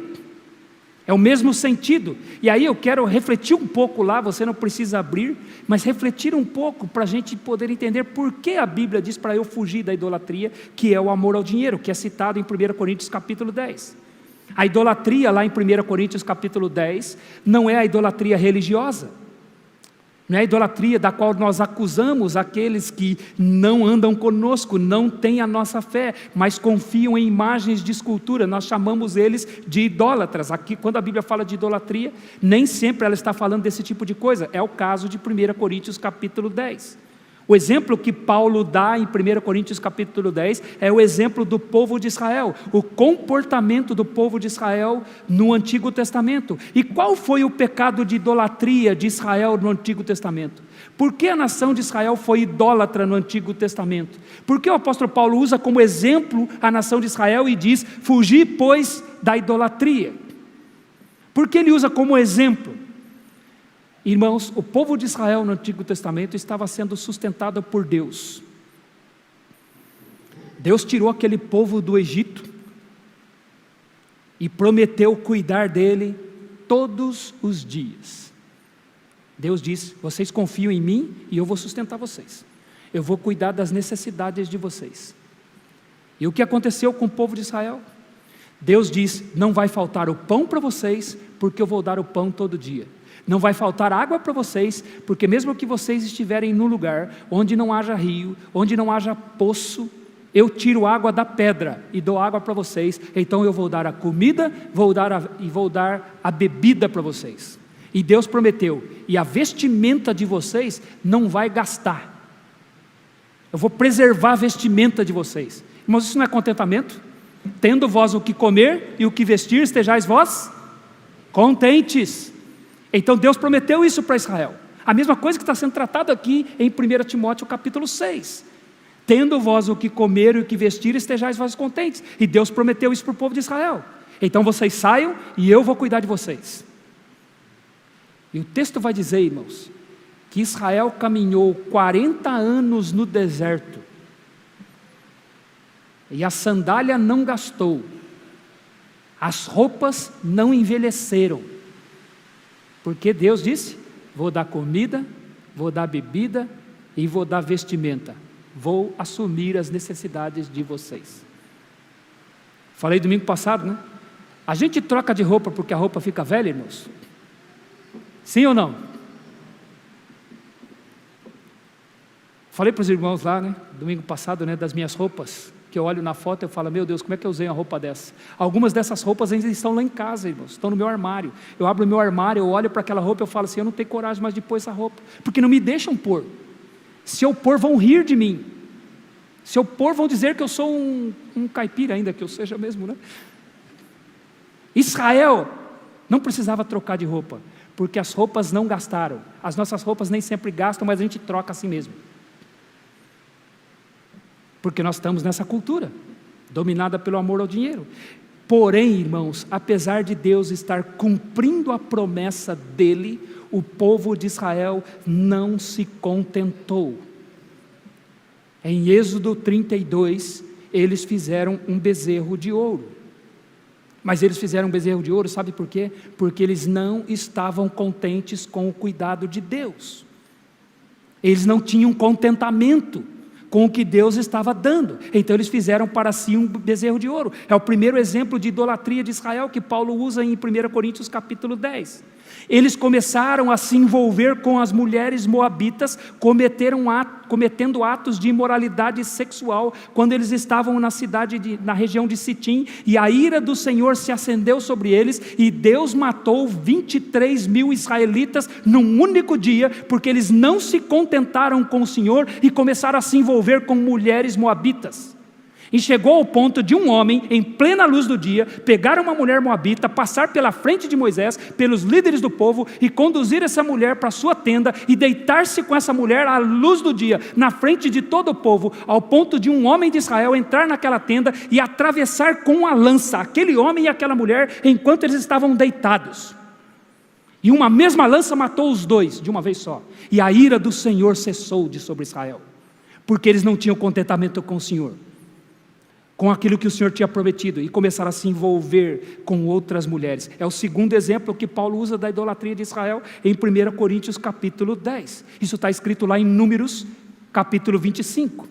É o mesmo sentido. E aí eu quero refletir um pouco lá, você não precisa abrir, mas refletir um pouco para a gente poder entender por que a Bíblia diz para eu fugir da idolatria, que é o amor ao dinheiro, que é citado em 1 Coríntios capítulo 10. A idolatria lá em 1 Coríntios capítulo 10 não é a idolatria religiosa, não é a idolatria da qual nós acusamos aqueles que não andam conosco, não têm a nossa fé, mas confiam em imagens de escultura. Nós chamamos eles de idólatras. Aqui, quando a Bíblia fala de idolatria, nem sempre ela está falando desse tipo de coisa. É o caso de 1 Coríntios capítulo 10. O exemplo que Paulo dá em 1 Coríntios capítulo 10 é o exemplo do povo de Israel, o comportamento do povo de Israel no Antigo Testamento. E qual foi o pecado de idolatria de Israel no Antigo Testamento? Por que a nação de Israel foi idólatra no Antigo Testamento? Por que o apóstolo Paulo usa como exemplo a nação de Israel e diz: fugir, pois, da idolatria? Por que ele usa como exemplo? Irmãos, o povo de Israel no Antigo Testamento estava sendo sustentado por Deus. Deus tirou aquele povo do Egito e prometeu cuidar dele todos os dias. Deus diz: vocês confiam em mim e eu vou sustentar vocês. Eu vou cuidar das necessidades de vocês. E o que aconteceu com o povo de Israel? Deus diz: não vai faltar o pão para vocês, porque eu vou dar o pão todo dia. Não vai faltar água para vocês, porque mesmo que vocês estiverem num lugar onde não haja rio, onde não haja poço, eu tiro água da pedra e dou água para vocês. Então eu vou dar a comida, vou dar a bebida para vocês. E Deus prometeu: e a vestimenta de vocês não vai gastar. Eu vou preservar a vestimenta de vocês. Irmãos, isso não é contentamento? Tendo vós o que comer e o que vestir, estejais vós contentes. Então Deus prometeu isso para Israel. A mesma coisa que está sendo tratado aqui em 1 Timóteo capítulo 6. Tendo vós o que comer e o que vestir, estejais vós contentes. E Deus prometeu isso para o povo de Israel. Então vocês saiam e eu vou cuidar de vocês. E o texto vai dizer, irmãos, que Israel caminhou 40 anos no deserto. E a sandália não gastou. As roupas não envelheceram. Porque Deus disse, vou dar comida, vou dar bebida e vou dar vestimenta. Vou assumir as necessidades de vocês. Falei domingo passado, né? A gente troca de roupa porque a roupa fica velha, irmãos? Sim ou não? Falei para os irmãos lá, né? Domingo passado, né? Das minhas roupas, que eu olho na foto e eu falo, meu Deus, como é que eu usei uma roupa dessa? Algumas dessas roupas ainda estão lá em casa, irmãos, estão no meu armário. Eu abro o meu armário, eu olho para aquela roupa e eu falo assim, eu não tenho coragem mais de pôr essa roupa, porque não me deixam pôr. Se eu pôr, vão rir de mim. Se eu pôr, vão dizer que eu sou um caipira ainda, que eu seja mesmo, né? Israel não precisava trocar de roupa, porque as roupas não gastaram. As nossas roupas nem sempre gastam, mas a gente troca assim mesmo. Porque nós estamos nessa cultura, dominada pelo amor ao dinheiro. Porém, irmãos, apesar de Deus estar cumprindo a promessa dele, o povo de Israel não se contentou. Em Êxodo 32, eles fizeram um bezerro de ouro. Mas eles fizeram um bezerro de ouro, sabe por quê? Porque eles não estavam contentes com o cuidado de Deus. Eles não tinham contentamento com o que Deus estava dando. Então eles fizeram para si um bezerro de ouro. É o primeiro exemplo de idolatria de Israel que Paulo usa em 1 Coríntios capítulo 10. Eles começaram a se envolver com as mulheres moabitas, cometendo atos de imoralidade sexual, quando eles estavam na região de Sitim, e a ira do Senhor se acendeu sobre eles, e Deus matou 23 mil israelitas num único dia, porque eles não se contentaram com o Senhor, e começaram a se envolver com mulheres moabitas. E chegou ao ponto de um homem, em plena luz do dia, pegar uma mulher moabita, passar pela frente de Moisés, pelos líderes do povo, e conduzir essa mulher para a sua tenda, e deitar-se com essa mulher à luz do dia, na frente de todo o povo, ao ponto de um homem de Israel entrar naquela tenda, e atravessar com a lança, aquele homem e aquela mulher, enquanto eles estavam deitados. E uma mesma lança matou os dois, de uma vez só. E a ira do Senhor cessou de sobre Israel, porque eles não tinham contentamento com o Senhor, com aquilo que o Senhor tinha prometido, e começaram a se envolver com outras mulheres. É o segundo exemplo que Paulo usa da idolatria de Israel em 1 Coríntios capítulo 10. Isso está escrito lá em Números capítulo 25.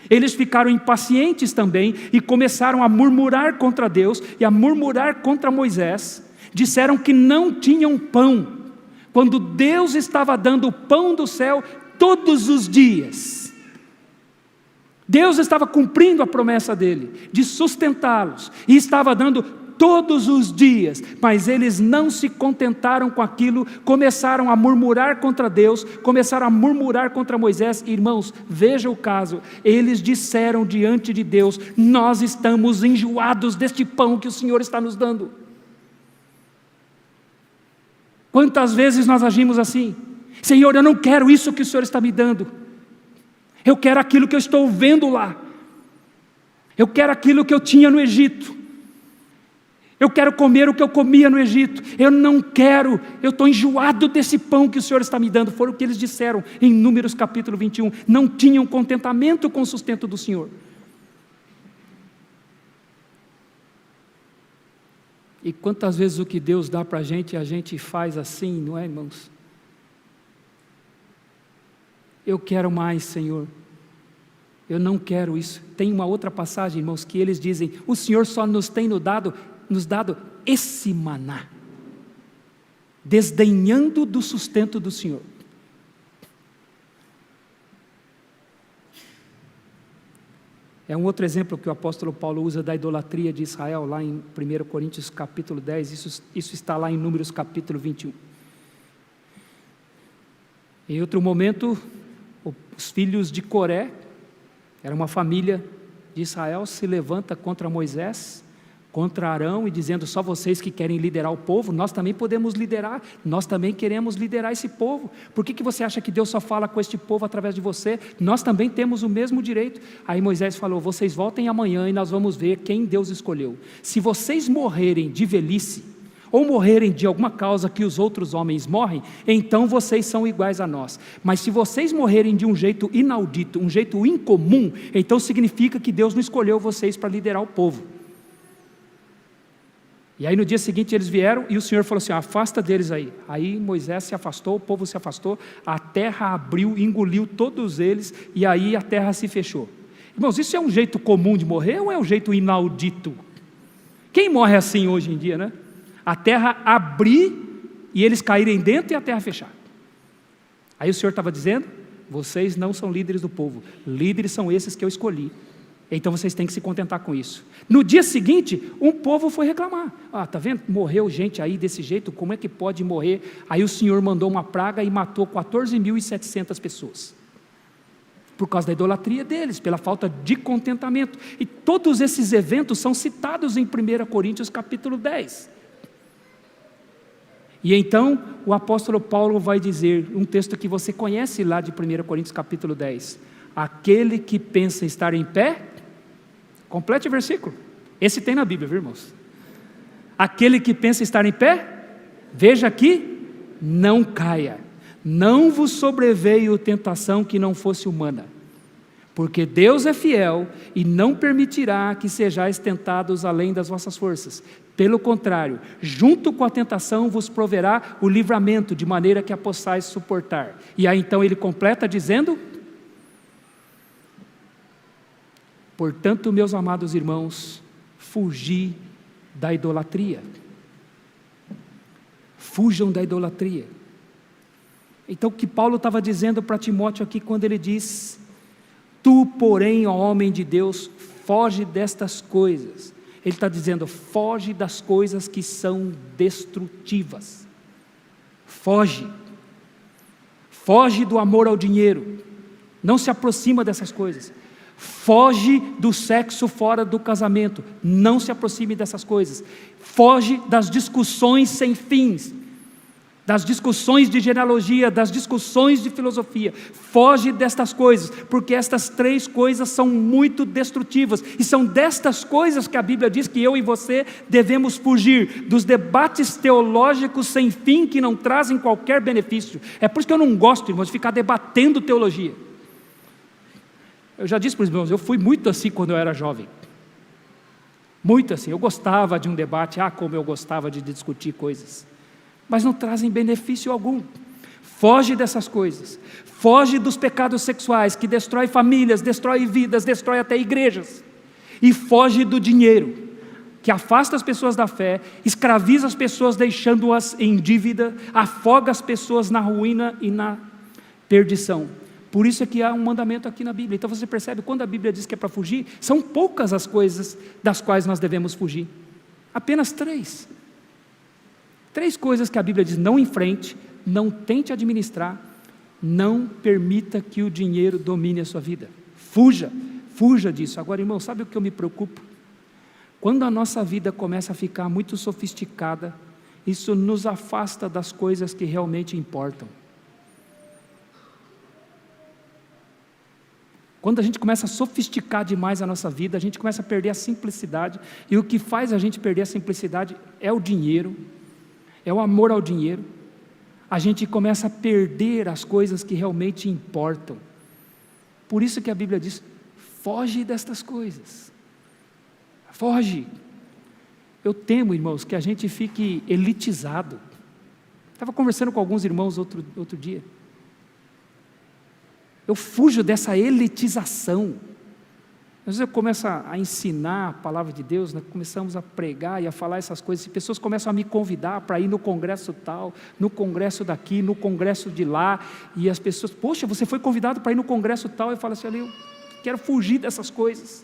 Eles ficaram impacientes também e começaram a murmurar contra Deus e a murmurar contra Moisés. Disseram que não tinham pão, quando Deus estava dando o pão do céu todos os dias. Deus estava cumprindo a promessa dele, de sustentá-los, e estava dando todos os dias, mas eles não se contentaram com aquilo, começaram a murmurar contra Deus, começaram a murmurar contra Moisés. Irmãos, veja o caso, eles disseram diante de Deus, nós estamos enjoados deste pão que o Senhor está nos dando. Quantas vezes nós agimos assim? Senhor, eu não quero isso que o Senhor está me dando. Eu quero aquilo que eu estou vendo lá. Eu quero aquilo que eu tinha no Egito. Eu quero comer o que eu comia no Egito. Eu não quero, eu estou enjoado desse pão que o Senhor está me dando. Foi o que eles disseram em Números capítulo 21. Não tinham contentamento com o sustento do Senhor. E quantas vezes o que Deus dá para a gente faz assim, não é, irmãos? Eu quero mais, Senhor. Eu não quero isso. Tem uma outra passagem, irmãos, que eles dizem, o Senhor só nos tem nos dado esse maná, desdenhando do sustento do Senhor. É um outro exemplo que o apóstolo Paulo usa da idolatria de Israel, lá em 1 Coríntios capítulo 10, isso está lá em Números capítulo 21. Em outro momento, os filhos de Coré, era uma família de Israel, se levanta contra Moisés, contra Arão e dizendo só vocês que querem liderar o povo, nós também podemos liderar, nós também queremos liderar esse povo. Por que você acha que Deus só fala com este povo através de você? Nós também temos o mesmo direito. Aí Moisés falou, vocês voltem amanhã e nós vamos ver quem Deus escolheu. Se vocês morrerem de velhice, ou morrerem de alguma causa que os outros homens morrem, então vocês são iguais a nós. Mas se vocês morrerem de um jeito inaudito, um jeito incomum, então significa que Deus não escolheu vocês para liderar o povo. E aí no dia seguinte eles vieram e o Senhor falou assim, afasta deles aí. Aí Moisés se afastou, o povo se afastou, a terra abriu, engoliu todos eles e aí a terra se fechou. Irmãos, isso é um jeito comum de morrer ou é um jeito inaudito? Quem morre assim hoje em dia, né? A terra abrir e eles caírem dentro e a terra fechar. Aí o Senhor estava dizendo, vocês não são líderes do povo, líderes são esses que eu escolhi. Então vocês têm que se contentar com isso. No dia seguinte, um povo foi reclamar. Tá vendo? Morreu gente aí desse jeito, como é que pode morrer? Aí o Senhor mandou uma praga e matou 14.700 pessoas. Por causa da idolatria deles, pela falta de contentamento. E todos esses eventos são citados em 1 Coríntios capítulo 10. E então o apóstolo Paulo vai dizer, um texto que você conhece lá de 1 Coríntios capítulo 10. Aquele que pensa estar em pé, complete o versículo. Esse tem na Bíblia, viu, irmãos? Aquele que pensa estar em pé, veja aqui, não caia. Não vos sobreveio tentação que não fosse humana. Porque Deus é fiel e não permitirá que sejais tentados além das vossas forças. Pelo contrário, junto com a tentação vos proverá o livramento, de maneira que a possais suportar. E aí então ele completa dizendo... Portanto, meus amados irmãos, fugi da idolatria. Fujam da idolatria. Então, o que Paulo estava dizendo para Timóteo aqui, quando ele diz, tu, porém, ó homem de Deus, foge destas coisas. Ele está dizendo, foge das coisas que são destrutivas. Foge. Foge do amor ao dinheiro. Não se aproxima dessas coisas. Foge do sexo fora do casamento, não se aproxime dessas coisas. Foge das discussões sem fins, das discussões de genealogia, das discussões de filosofia. Foge destas coisas, porque estas 3 coisas são muito destrutivas, e são destas coisas que a Bíblia diz que eu e você devemos fugir, dos debates teológicos sem fim que não trazem qualquer benefício. É por isso que eu não gosto, irmãos, de ficar debatendo teologia. Eu já disse para os irmãos, eu fui muito assim quando eu era jovem. Muito assim, eu gostava de um debate, como eu gostava de discutir coisas. Mas não trazem benefício algum. Foge dessas coisas. Foge dos pecados sexuais que destrói famílias, destrói vidas, destrói até igrejas. E foge do dinheiro, que afasta as pessoas da fé, escraviza as pessoas deixando-as em dívida, afoga as pessoas na ruína e na perdição. Por isso é que há um mandamento aqui na Bíblia. Então você percebe, quando a Bíblia diz que é para fugir, são poucas as coisas das quais nós devemos fugir. Apenas 3. 3 coisas que a Bíblia diz, não enfrente, não tente administrar, não permita que o dinheiro domine a sua vida. Fuja disso. Agora, irmão, sabe o que eu me preocupo? Quando a nossa vida começa a ficar muito sofisticada, isso nos afasta das coisas que realmente importam. Quando a gente começa a sofisticar demais a nossa vida, a gente começa a perder a simplicidade, e o que faz a gente perder a simplicidade é o dinheiro, é o amor ao dinheiro. A gente começa a perder as coisas que realmente importam. Por isso que a Bíblia diz, foge destas coisas, foge. Eu temo, irmãos, que a gente fique elitizado. Estava conversando com alguns irmãos outro dia. Eu fujo dessa elitização. Às vezes eu começo a ensinar a palavra de Deus, né? Começamos a pregar e a falar essas coisas, e pessoas começam a me convidar para ir no congresso tal, no congresso daqui, no congresso de lá, e as pessoas, poxa, você foi convidado para ir no congresso tal, eu falo assim, eu quero fugir dessas coisas.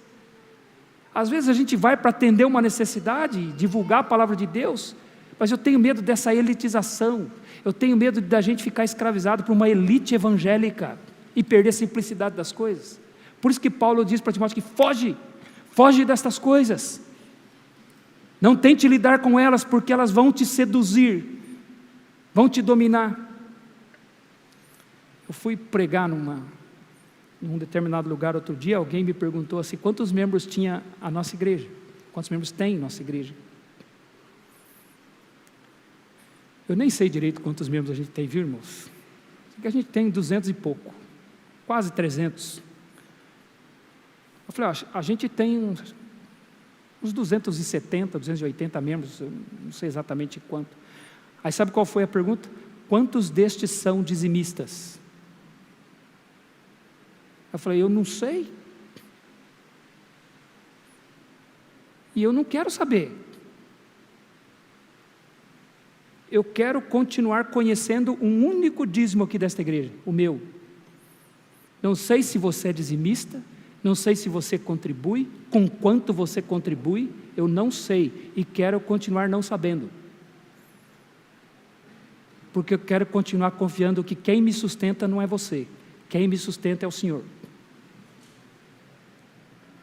Às vezes a gente vai para atender uma necessidade, divulgar a palavra de Deus, mas eu tenho medo dessa elitização, eu tenho medo da gente ficar escravizado por uma elite evangélica, e perder a simplicidade das coisas. Por isso que Paulo diz para Timóteo que foge destas coisas. Não tente lidar com elas, porque elas vão te seduzir, vão te dominar. Eu fui pregar num determinado lugar outro dia, alguém me perguntou assim, quantos membros tinha a nossa igreja? Quantos membros tem a nossa igreja? Eu nem sei direito quantos membros a gente tem, viu, irmãos? A gente tem 200 e pouco, quase 300. Eu falei, a gente tem uns 270, 280 membros, eu não sei exatamente quanto. Aí sabe qual foi a pergunta? Quantos destes são dizimistas? Eu falei, eu não sei. E eu não quero saber. Eu quero continuar conhecendo um único dízimo aqui desta igreja, o meu. Não sei se você é dizimista, não sei se você contribui, com quanto você contribui, eu não sei e quero continuar não sabendo. Porque eu quero continuar confiando que quem me sustenta não é você, quem me sustenta é o Senhor.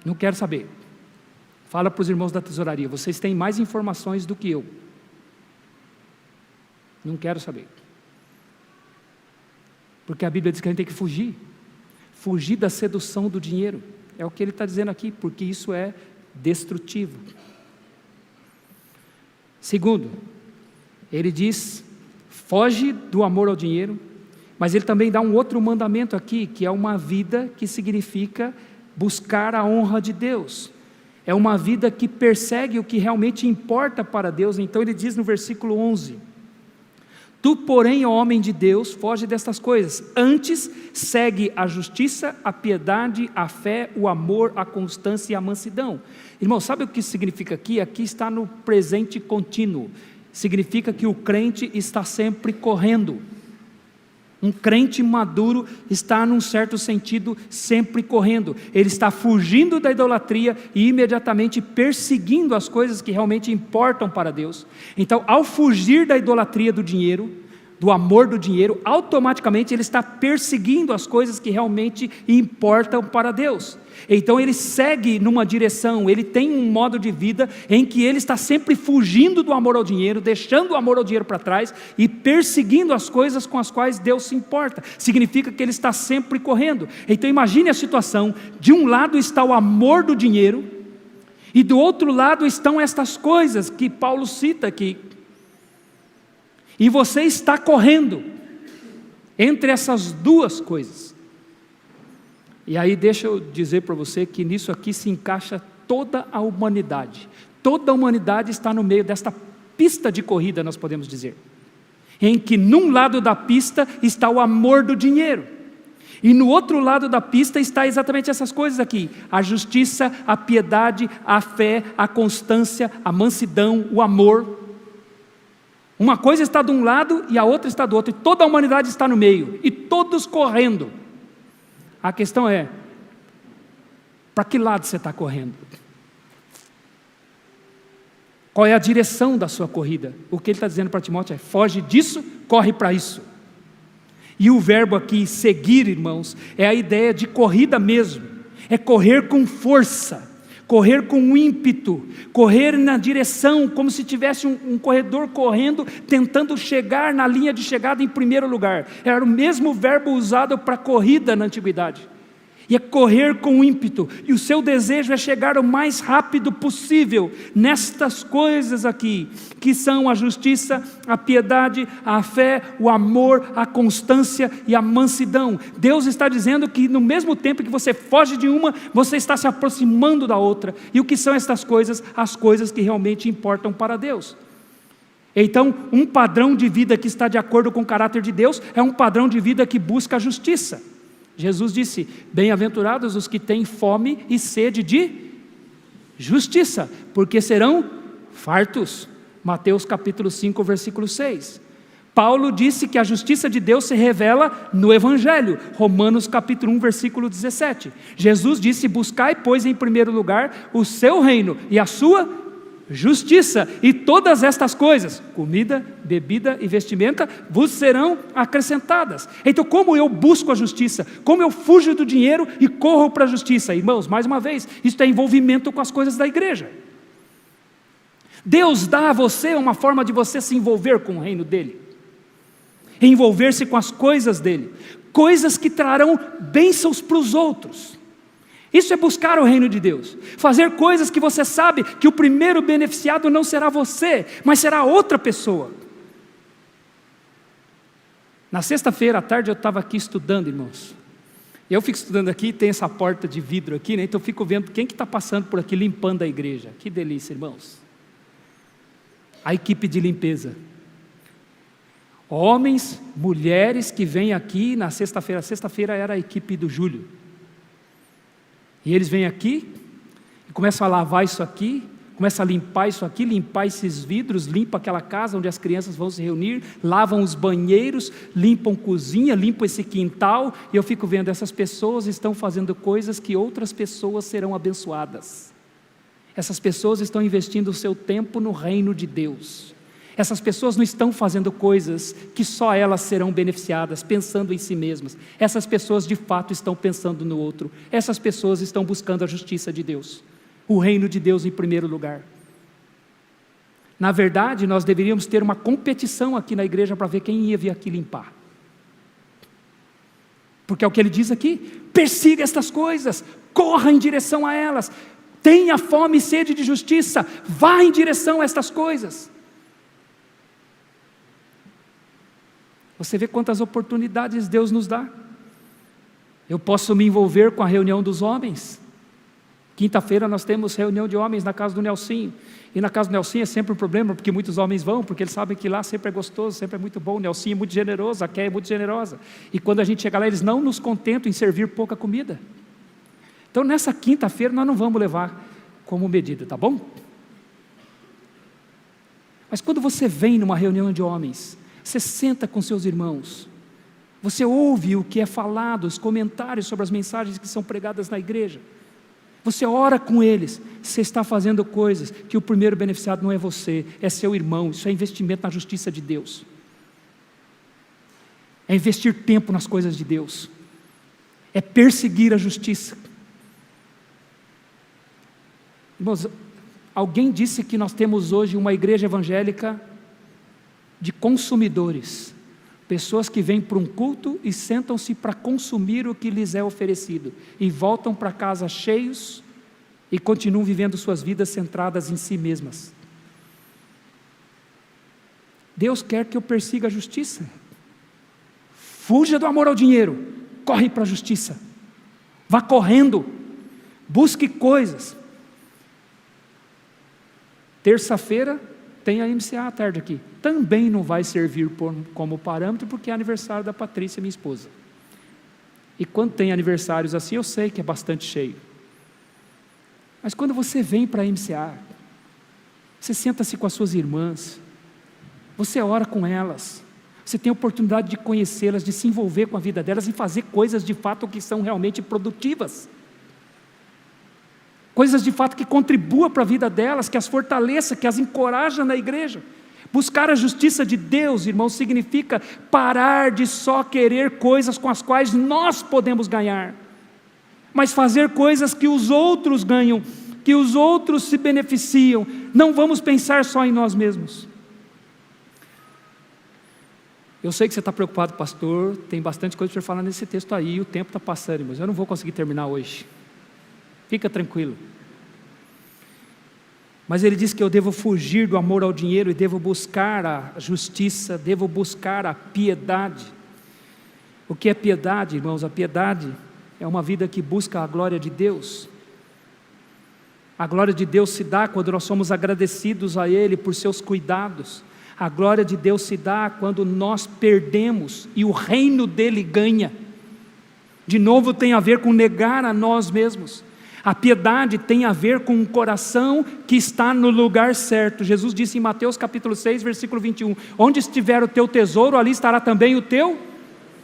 Não quero saber. Fala para os irmãos da tesouraria, vocês têm mais informações do que eu. Não quero saber. Porque a Bíblia diz que a gente tem que fugir da sedução do dinheiro. É o que ele está dizendo aqui, porque isso é destrutivo. Segundo, ele diz, foge do amor ao dinheiro, mas ele também dá um outro mandamento aqui, que é uma vida que significa buscar a honra de Deus. É uma vida que persegue o que realmente importa para Deus. Então ele diz no versículo 11, tu, porém, ó homem de Deus, foge destas coisas, antes segue a justiça, a piedade, a fé, o amor, a constância e a mansidão. Irmão, sabe o que isso significa aqui? Aqui está no presente contínuo, significa que o crente está sempre correndo. Um crente maduro está, num certo sentido, sempre correndo. Ele está fugindo da idolatria e imediatamente perseguindo as coisas que realmente importam para Deus. Então, ao fugir da idolatria do dinheiro, do amor do dinheiro, automaticamente ele está perseguindo as coisas que realmente importam para Deus. Então ele segue numa direção, ele tem um modo de vida em que ele está sempre fugindo do amor ao dinheiro, deixando o amor ao dinheiro para trás e perseguindo as coisas com as quais Deus se importa. Significa que ele está sempre correndo. Então imagine a situação, de um lado está o amor do dinheiro e do outro lado estão estas coisas que Paulo cita aqui. E você está correndo entre essas duas coisas. E aí deixa eu dizer para você que nisso aqui se encaixa toda a humanidade. Toda a humanidade está no meio desta pista de corrida, nós podemos dizer. Em que num lado da pista está o amor do dinheiro. E no outro lado da pista está exatamente essas coisas aqui. A justiça, a piedade, a fé, a constância, a mansidão, o amor. Uma coisa está de um lado e a outra está do outro. E toda a humanidade está no meio. E todos correndo. A questão é, para que lado você está correndo? Qual é a direção da sua corrida? O que ele está dizendo para Timóteo é, foge disso, corre para isso. E o verbo aqui, seguir, irmãos, é a ideia de corrida mesmo. É correr com força, correr com ímpeto, correr na direção, como se tivesse um corredor correndo, tentando chegar na linha de chegada em primeiro lugar. Era o mesmo verbo usado para corrida na antiguidade. E é correr com ímpeto, e o seu desejo é chegar o mais rápido possível nestas coisas aqui, que são a justiça, a piedade, a fé, o amor, a constância e a mansidão. Deus está dizendo que no mesmo tempo que você foge de uma, você está se aproximando da outra. E o que são estas coisas? As coisas que realmente importam para Deus. Então, um padrão de vida que está de acordo com o caráter de Deus, é um padrão de vida que busca a justiça. Jesus disse, bem-aventurados os que têm fome e sede de justiça, porque serão fartos. Mateus capítulo 5, versículo 6. Paulo disse que a justiça de Deus se revela no Evangelho, Romanos capítulo 1, versículo 17. Jesus disse, buscai, pois, em primeiro lugar, o seu reino e a sua justiça, e todas estas coisas, comida, bebida e vestimenta, vos serão acrescentadas. Então, como eu busco a justiça? Como eu fujo do dinheiro e corro para a justiça? Irmãos, mais uma vez, isso é envolvimento com as coisas da igreja. Deus dá a você uma forma de você se envolver com o reino dEle, envolver-se com as coisas dEle, coisas que trarão bênçãos para os outros. Isso é buscar o reino de Deus, fazer coisas que você sabe que o primeiro beneficiado não será você, mas será outra pessoa. Na sexta-feira à tarde eu estava aqui estudando, irmãos. Eu fico estudando aqui, tem essa porta de vidro aqui, né? Então eu fico vendo quem que está passando por aqui limpando a igreja. Que delícia, irmãos. A equipe de limpeza. Homens, mulheres que vêm aqui na sexta-feira. Sexta-feira era a equipe do Júlio. E eles vêm aqui e começam a lavar isso aqui, começam a limpar isso aqui, limpar esses vidros, limpam aquela casa onde as crianças vão se reunir, lavam os banheiros, limpam cozinha, limpam esse quintal, e eu fico vendo, essas pessoas estão fazendo coisas que outras pessoas serão abençoadas. Essas pessoas estão investindo o seu tempo no reino de Deus. Essas pessoas não estão fazendo coisas que só elas serão beneficiadas, pensando em si mesmas. Essas pessoas de fato estão pensando no outro. Essas pessoas estão buscando a justiça de Deus, o reino de Deus em primeiro lugar. Na verdade, nós deveríamos ter uma competição aqui na igreja para ver quem ia vir aqui limpar. Porque é o que ele diz aqui: persiga estas coisas, corra em direção a elas, tenha fome e sede de justiça, vá em direção a estas coisas. Você vê quantas oportunidades Deus nos dá. Eu posso me envolver com a reunião dos homens. Quinta-feira nós temos reunião de homens na casa do Nelsinho. E na casa do Nelsinho é sempre um problema, porque muitos homens vão, porque eles sabem que lá sempre é gostoso, sempre é muito bom. O Nelsinho é muito generoso, a Kéia é muito generosa. E quando a gente chega lá, eles não nos contentam em servir pouca comida. Então nessa quinta-feira nós não vamos levar como medida, tá bom? Mas quando você vem numa reunião de homens, você senta com seus irmãos, você ouve o que é falado, os comentários sobre as mensagens que são pregadas na igreja, você ora com eles, você está fazendo coisas que o primeiro beneficiado não é você, é seu irmão. Isso é investimento na justiça de Deus, é investir tempo nas coisas de Deus, é perseguir a justiça. Irmãos, alguém disse que nós temos hoje uma igreja evangélica de consumidores, pessoas que vêm para um culto e sentam-se para consumir o que lhes é oferecido, e voltam para casa cheios, e continuam vivendo suas vidas centradas em si mesmas. Deus quer que eu persiga a justiça, fuja do amor ao dinheiro, corre para a justiça, vá correndo, busque coisas. Terça-feira tem a MCA à tarde aqui, também não vai servir como parâmetro, porque é aniversário da Patrícia, minha esposa. E quando tem aniversários assim, eu sei que é bastante cheio. Mas quando você vem para a MCA, você senta-se com as suas irmãs, você ora com elas, você tem a oportunidade de conhecê-las, de se envolver com a vida delas e fazer coisas de fato que são realmente produtivas. Coisas de fato que contribuam para a vida delas, que as fortaleça, que as encoraja na igreja. Buscar a justiça de Deus, irmãos, significa parar de só querer coisas com as quais nós podemos ganhar, mas fazer coisas que os outros ganham, que os outros se beneficiam. Não vamos pensar só em nós mesmos. Eu sei que você está preocupado, pastor, tem bastante coisa para falar nesse texto aí, o tempo está passando, irmãos, eu não vou conseguir terminar hoje. Fica tranquilo. Mas ele diz que eu devo fugir do amor ao dinheiro e devo buscar a justiça, devo buscar a piedade. O que é piedade, irmãos? A piedade é uma vida que busca a glória de Deus. A glória de Deus se dá quando nós somos agradecidos a Ele por seus cuidados. A glória de Deus se dá quando nós perdemos e o reino dEle ganha. De novo tem a ver com negar a nós mesmos. A piedade tem a ver com um coração que está no lugar certo. Jesus disse em Mateus capítulo 6, versículo 21, onde estiver o teu tesouro, ali estará também o teu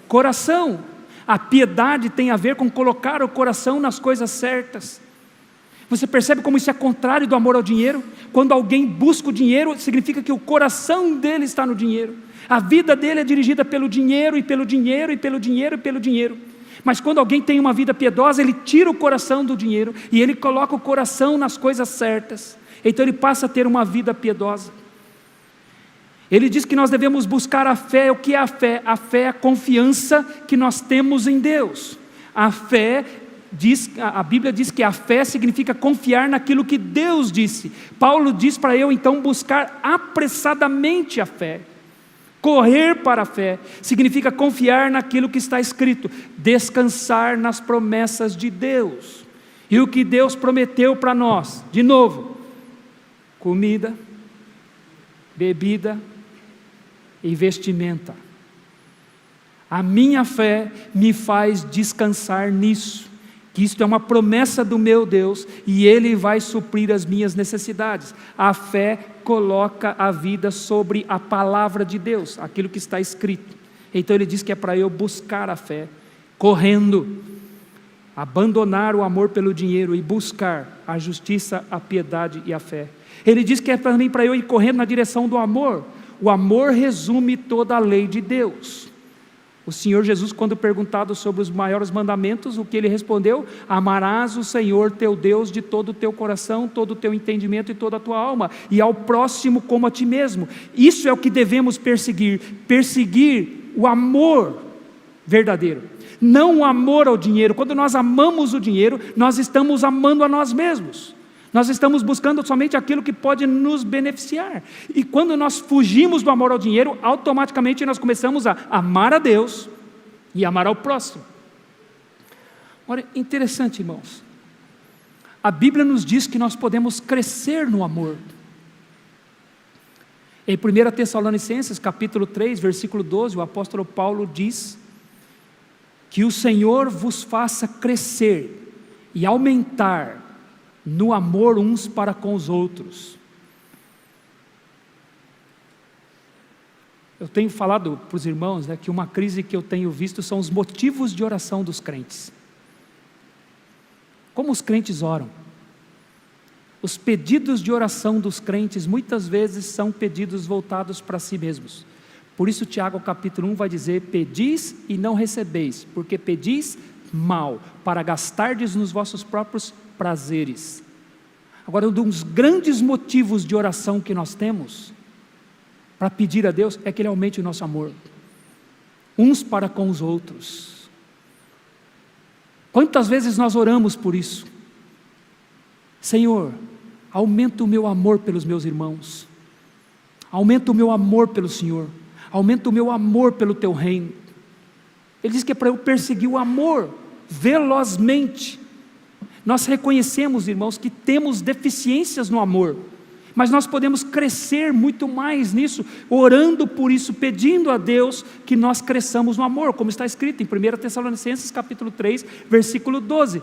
coração. A piedade tem a ver com colocar o coração nas coisas certas. Você percebe como isso é contrário do amor ao dinheiro? Quando alguém busca o dinheiro, significa que o coração dele está no dinheiro. A vida dele é dirigida pelo dinheiro, e pelo dinheiro, e pelo dinheiro, e pelo dinheiro. Mas quando alguém tem uma vida piedosa, ele tira o coração do dinheiro e ele coloca o coração nas coisas certas. Então ele passa a ter uma vida piedosa. Ele diz que nós devemos buscar a fé. O que é a fé? A fé é a confiança que nós temos em Deus. A fé a Bíblia diz que a fé significa confiar naquilo que Deus disse. Paulo diz para eu então buscar apressadamente a fé. Correr para a fé significa confiar naquilo que está escrito, descansar nas promessas de Deus. E o que Deus prometeu para nós, de novo, comida, bebida e vestimenta. A minha fé me faz descansar nisso, que isto é uma promessa do meu Deus e Ele vai suprir as minhas necessidades. A fé coloca a vida sobre a palavra de Deus, aquilo que está escrito. Então ele diz que é para eu buscar a fé, correndo, abandonar o amor pelo dinheiro e buscar a justiça, a piedade e a fé. Ele diz que é também para eu ir correndo na direção do amor. O amor resume toda a lei de Deus. O Senhor Jesus, quando perguntado sobre os maiores mandamentos, o que ele respondeu? Amarás o Senhor teu Deus de todo o teu coração, todo o teu entendimento e toda a tua alma, e ao próximo como a ti mesmo. Isso é o que devemos perseguir o amor verdadeiro, não o amor ao dinheiro. Quando nós amamos o dinheiro, nós estamos amando a nós mesmos. Nós estamos buscando somente aquilo que pode nos beneficiar. E quando nós fugimos do amor ao dinheiro, automaticamente nós começamos a amar a Deus e amar ao próximo. Olha, interessante, irmãos. A Bíblia nos diz que nós podemos crescer no amor. Em 1 Tessalonicenses, capítulo 3, versículo 12, o apóstolo Paulo diz que o Senhor vos faça crescer e aumentar no amor uns para com os outros. Eu tenho falado para os irmãos, que uma crise que eu tenho visto são os motivos de oração dos crentes. Como os crentes oram? Os pedidos de oração dos crentes muitas vezes são pedidos voltados para si mesmos. Por isso Tiago capítulo 1 vai dizer: pedis e não recebeis, porque pedis mal, para gastardes nos vossos próprios prazeres. Agora, um dos grandes motivos de oração que nós temos para pedir a Deus é que Ele aumente o nosso amor, uns para com os outros. Quantas vezes nós oramos por isso? Senhor, aumenta o meu amor pelos meus irmãos, aumenta o meu amor pelo Senhor, aumenta o meu amor pelo Teu reino. Ele diz que é para eu perseguir o amor velozmente. Nós reconhecemos, irmãos, que temos deficiências no amor, mas nós podemos crescer muito mais nisso, orando por isso, pedindo a Deus que nós cresçamos no amor, como está escrito em 1 Tessalonicenses capítulo 3, versículo 12.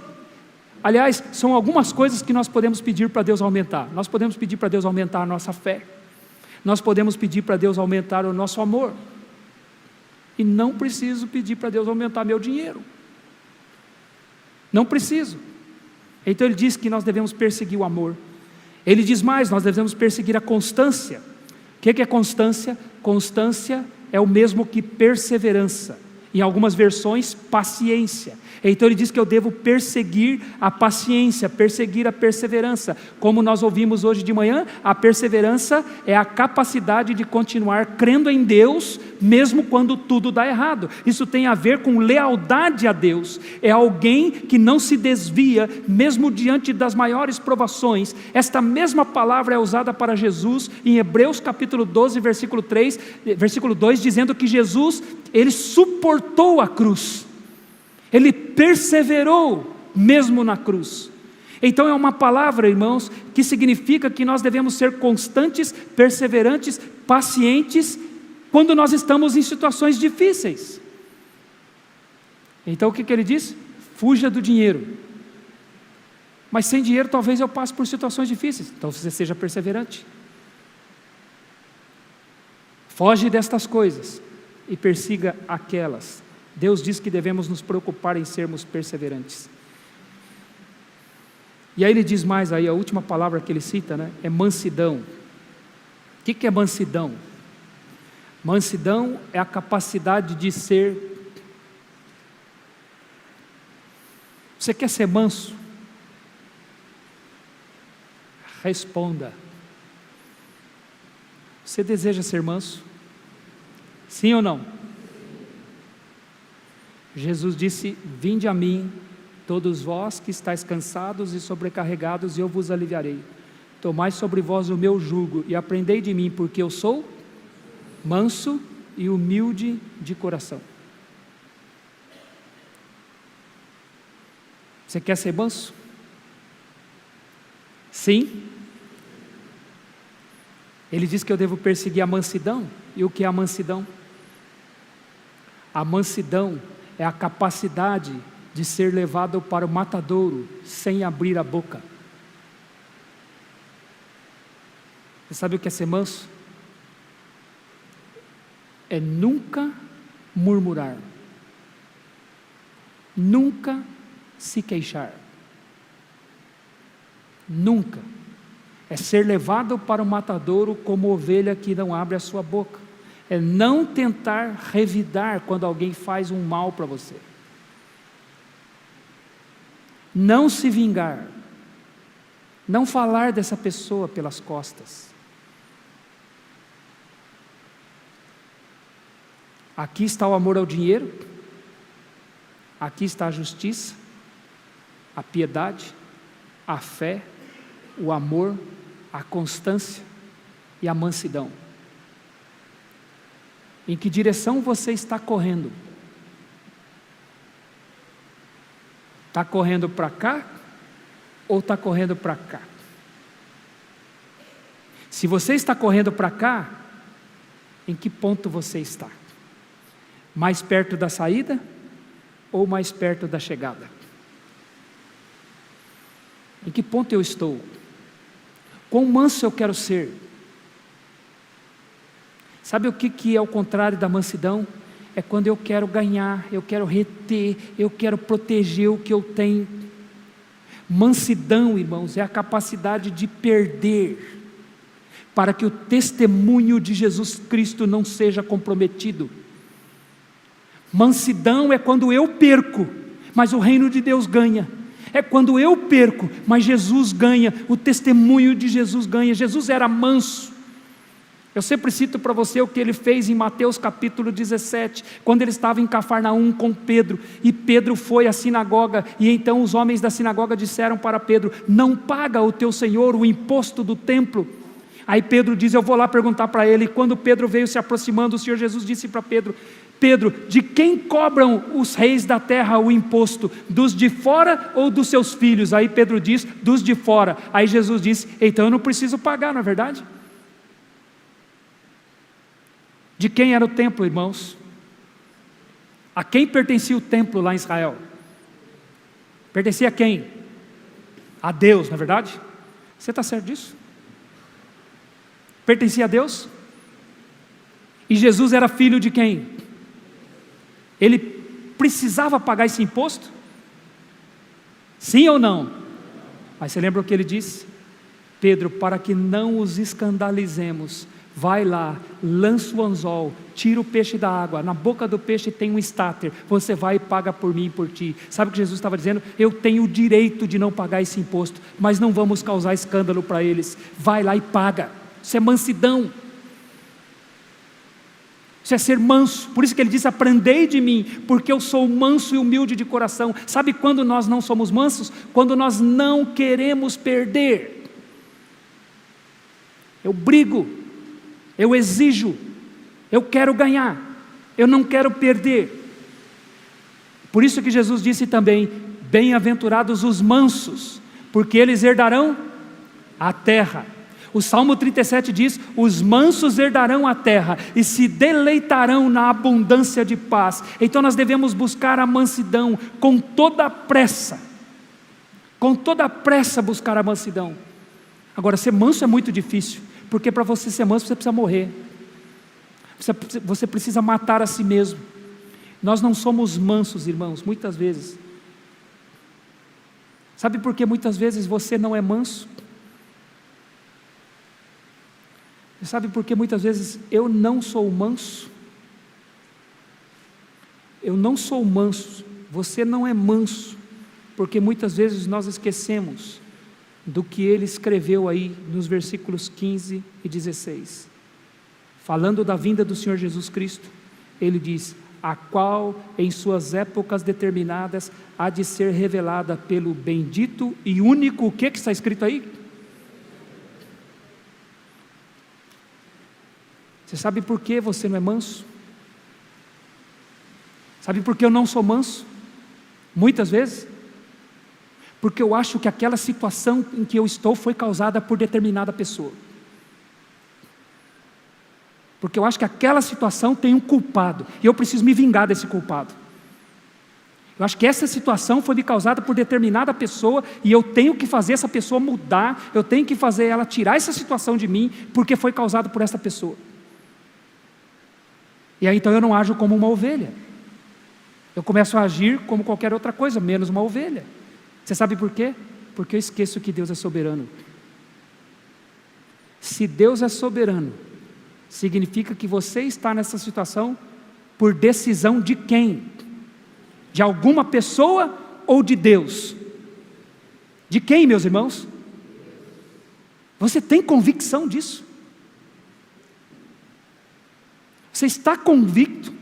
Aliás, são algumas coisas que nós podemos pedir para Deus aumentar. Nós podemos pedir para Deus aumentar a nossa fé, nós podemos pedir para Deus aumentar o nosso amor, e não preciso pedir para Deus aumentar meu dinheiro, não preciso. Então ele diz que nós devemos perseguir o amor. Ele diz mais, nós devemos perseguir a constância. O que é constância? Constância é o mesmo que perseverança. Em algumas versões, paciência. Então ele diz que eu devo perseguir a paciência, perseguir a perseverança. Como nós ouvimos hoje de manhã, a perseverança é a capacidade de continuar crendo em Deus, mesmo quando tudo dá errado. Isso tem a ver com lealdade a Deus. É alguém que não se desvia, mesmo diante das maiores provações. Esta mesma palavra é usada para Jesus em Hebreus capítulo 12, versículo 2, dizendo que Jesus, Ele suportou a cruz. Ele perseverou mesmo na cruz. Então é uma palavra, irmãos, que significa que nós devemos ser constantes, perseverantes, pacientes, quando nós estamos em situações difíceis. Então o que ele diz? Fuja do dinheiro. Mas sem dinheiro talvez eu passe por situações difíceis, então você seja perseverante. Foge destas coisas e persiga aquelas. Deus diz que devemos nos preocupar em sermos perseverantes. E aí ele diz mais, aí a última palavra que ele cita, é mansidão. O que é mansidão? Mansidão é a capacidade de ser Você quer ser manso? Responda. Você deseja ser manso? Sim ou não? Jesus disse: vinde a mim, todos vós que estáis cansados e sobrecarregados, e eu vos aliviarei. Tomai sobre vós o meu jugo e aprendei de mim, porque eu sou manso e humilde de coração. Você quer ser manso? Sim. Ele diz que eu devo perseguir a mansidão. E o que é a mansidão? A mansidão é a capacidade de ser levado para o matadouro sem abrir a boca. Você sabe o que é ser manso? É nunca murmurar, nunca se queixar, nunca. É ser levado para o matadouro como ovelha que não abre a sua boca. É não tentar revidar quando alguém faz um mal para você. Não se vingar. Não falar dessa pessoa pelas costas. Aqui está o amor ao dinheiro. Aqui está a justiça, a piedade, a fé, o amor, a constância e a mansidão. Em que direção você está correndo? Está correndo para cá ou está correndo para cá? Se você está correndo para cá, em que ponto você está? Mais perto da saída ou mais perto da chegada? Em que ponto eu estou? Quão manso eu quero ser? Sabe o que é o contrário da mansidão? É quando eu quero ganhar, eu quero reter, eu quero proteger o que eu tenho. Mansidão, irmãos, é a capacidade de perder, para que o testemunho de Jesus Cristo não seja comprometido. Mansidão é quando eu perco, mas o reino de Deus ganha. É quando eu perco, mas Jesus ganha, o testemunho de Jesus ganha. Jesus era manso. Eu sempre cito para você o que ele fez em Mateus capítulo 17, quando ele estava em Cafarnaum com Pedro, e Pedro foi à sinagoga, e então os homens da sinagoga disseram para Pedro: não paga o teu senhor o imposto do templo? Aí Pedro diz: eu vou lá perguntar para ele. E quando Pedro veio se aproximando, o Senhor Jesus disse para Pedro: Pedro, de quem cobram os reis da terra o imposto? Dos de fora ou dos seus filhos? Aí Pedro diz: dos de fora. Aí Jesus disse: então eu não preciso pagar, não é verdade? De quem era o templo, irmãos? A quem pertencia o templo lá em Israel? Pertencia a quem? A Deus, não é verdade? Você está certo disso? Pertencia a Deus? E Jesus era filho de quem? Ele precisava pagar esse imposto? Sim ou não? Mas você lembra o que ele disse? Pedro, para que não os escandalizemos, vai lá, lança o anzol, tira o peixe da água, na boca do peixe tem um estáter, você vai e paga por mim e por ti. Sabe o que Jesus estava dizendo? Eu tenho o direito de não pagar esse imposto, mas não vamos causar escândalo para eles. Vai lá e paga. Isso é mansidão. Isso é ser manso. Por isso que ele disse: aprendei de mim, porque eu sou manso e humilde de coração. Sabe quando nós não somos mansos? Quando nós não queremos perder. Eu brigo, eu exijo, eu quero ganhar, eu não quero perder. Por isso que Jesus disse também: bem-aventurados os mansos, porque eles herdarão a terra. O Salmo 37 diz: os mansos herdarão a terra e se deleitarão na abundância de paz. Então nós devemos buscar a mansidão com toda a pressa, buscar a mansidão. Agora, ser manso é muito difícil, porque para você ser manso você precisa morrer, você precisa matar a si mesmo. Nós não somos mansos, irmãos, muitas vezes. Sabe por que muitas vezes você não é manso? Sabe por que muitas vezes eu não sou manso? Eu não sou manso, você não é manso, porque muitas vezes nós esquecemos do que ele escreveu aí nos versículos 15 e 16. Falando da vinda do Senhor Jesus Cristo, ele diz: a qual em suas épocas determinadas há de ser revelada pelo bendito e único, o que está escrito aí? Você sabe por que você não é manso? Sabe por que eu não sou manso? Muitas vezes, porque eu acho que aquela situação em que eu estou foi causada por determinada pessoa. Porque eu acho que aquela situação tem um culpado, e eu preciso me vingar desse culpado. Eu acho que essa situação foi causada por determinada pessoa, e eu tenho que fazer essa pessoa mudar, eu tenho que fazer ela tirar essa situação de mim, porque foi causado por essa pessoa. E aí então eu não ajo como uma ovelha. Eu começo a agir como qualquer outra coisa, menos uma ovelha. Você sabe por quê? Porque eu esqueço que Deus é soberano. Se Deus é soberano, significa que você está nessa situação por decisão de quem? De alguma pessoa ou de Deus? De quem, meus irmãos? Você tem convicção disso? Você está convicto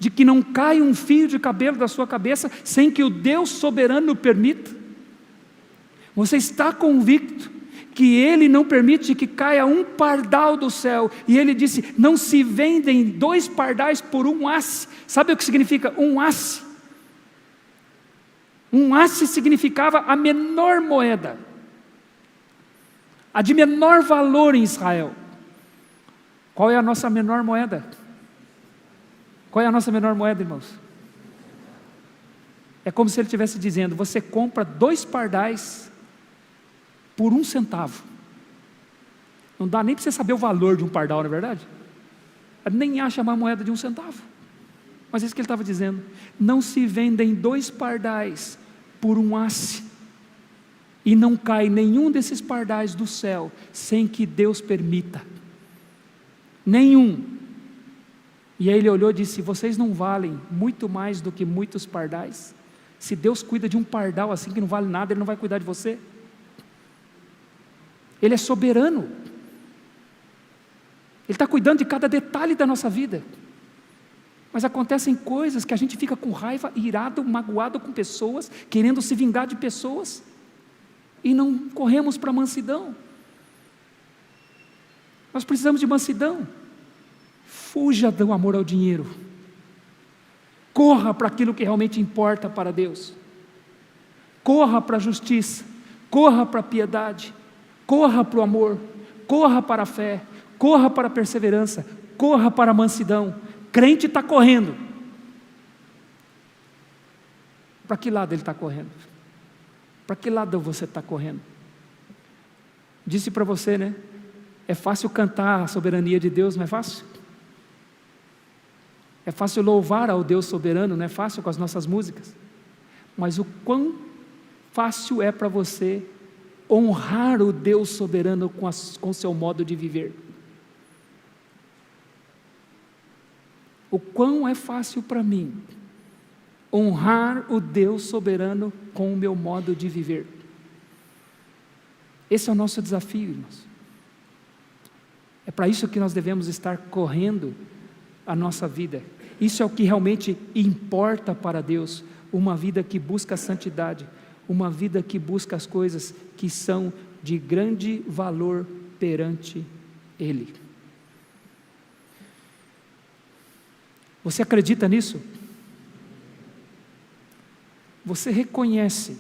de que não cai um fio de cabelo da sua cabeça sem que o Deus soberano permita? Você está convicto que Ele não permite que caia um pardal do céu, e Ele disse: não se vendem 2 pardais por 1 asse. Sabe o que significa 1 asse? 1 asse significava a menor moeda, a de menor valor em Israel. Qual é a nossa menor moeda? Qual é a nossa menor moeda, irmãos? É como se ele estivesse dizendo: você compra 2 pardais por 1 centavo. Não dá nem para você saber o valor de um pardal, não é verdade? Nem acha uma moeda de 1 centavo. Mas é isso que ele estava dizendo: não se vendem 2 pardais por 1 asse, e não cai nenhum desses pardais do céu sem que Deus permita. Nenhum. E aí ele olhou e disse: vocês não valem muito mais do que muitos pardais? Se Deus cuida de um pardal assim que não vale nada, Ele não vai cuidar de você? Ele é soberano. Ele está cuidando de cada detalhe da nossa vida. Mas acontecem coisas que a gente fica com raiva, irado, magoado com pessoas, querendo se vingar de pessoas, e não corremos para a mansidão. Nós precisamos de mansidão. Fuja do amor ao dinheiro. Corra para aquilo que realmente importa para Deus. Corra para a justiça. Corra para a piedade. Corra para o amor. Corra para a fé. Corra para a perseverança. Corra para a mansidão. Crente está correndo. Para que lado ele está correndo? Para que lado você está correndo? Disse para você, né? É fácil cantar a soberania de Deus, não é fácil? É fácil louvar ao Deus soberano, não é fácil com as nossas músicas? Mas o quão fácil é para você honrar o Deus soberano com o seu modo de viver? O quão é fácil para mim honrar o Deus soberano com o meu modo de viver? Esse é o nosso desafio, irmãos. É para isso que nós devemos estar correndo a nossa vida. Isso é o que realmente importa para Deus, uma vida que busca a santidade, uma vida que busca as coisas que são de grande valor perante Ele. Você acredita nisso? Você reconhece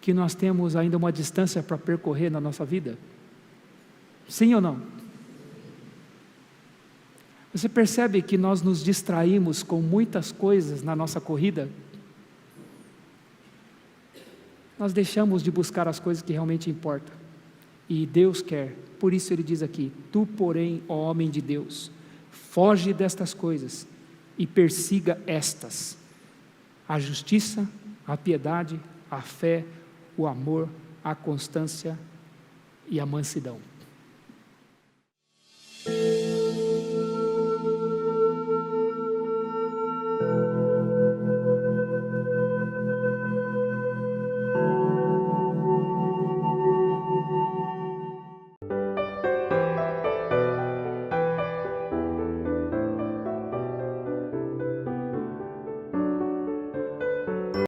que nós temos ainda uma distância para percorrer na nossa vida? Sim ou não? Você percebe que nós nos distraímos com muitas coisas na nossa corrida? Nós deixamos de buscar as coisas que realmente importam. E Deus quer, por isso Ele diz aqui: tu, porém, ó homem de Deus, foge destas coisas e persiga estas: a justiça, a piedade, a fé, o amor, a constância e a mansidão.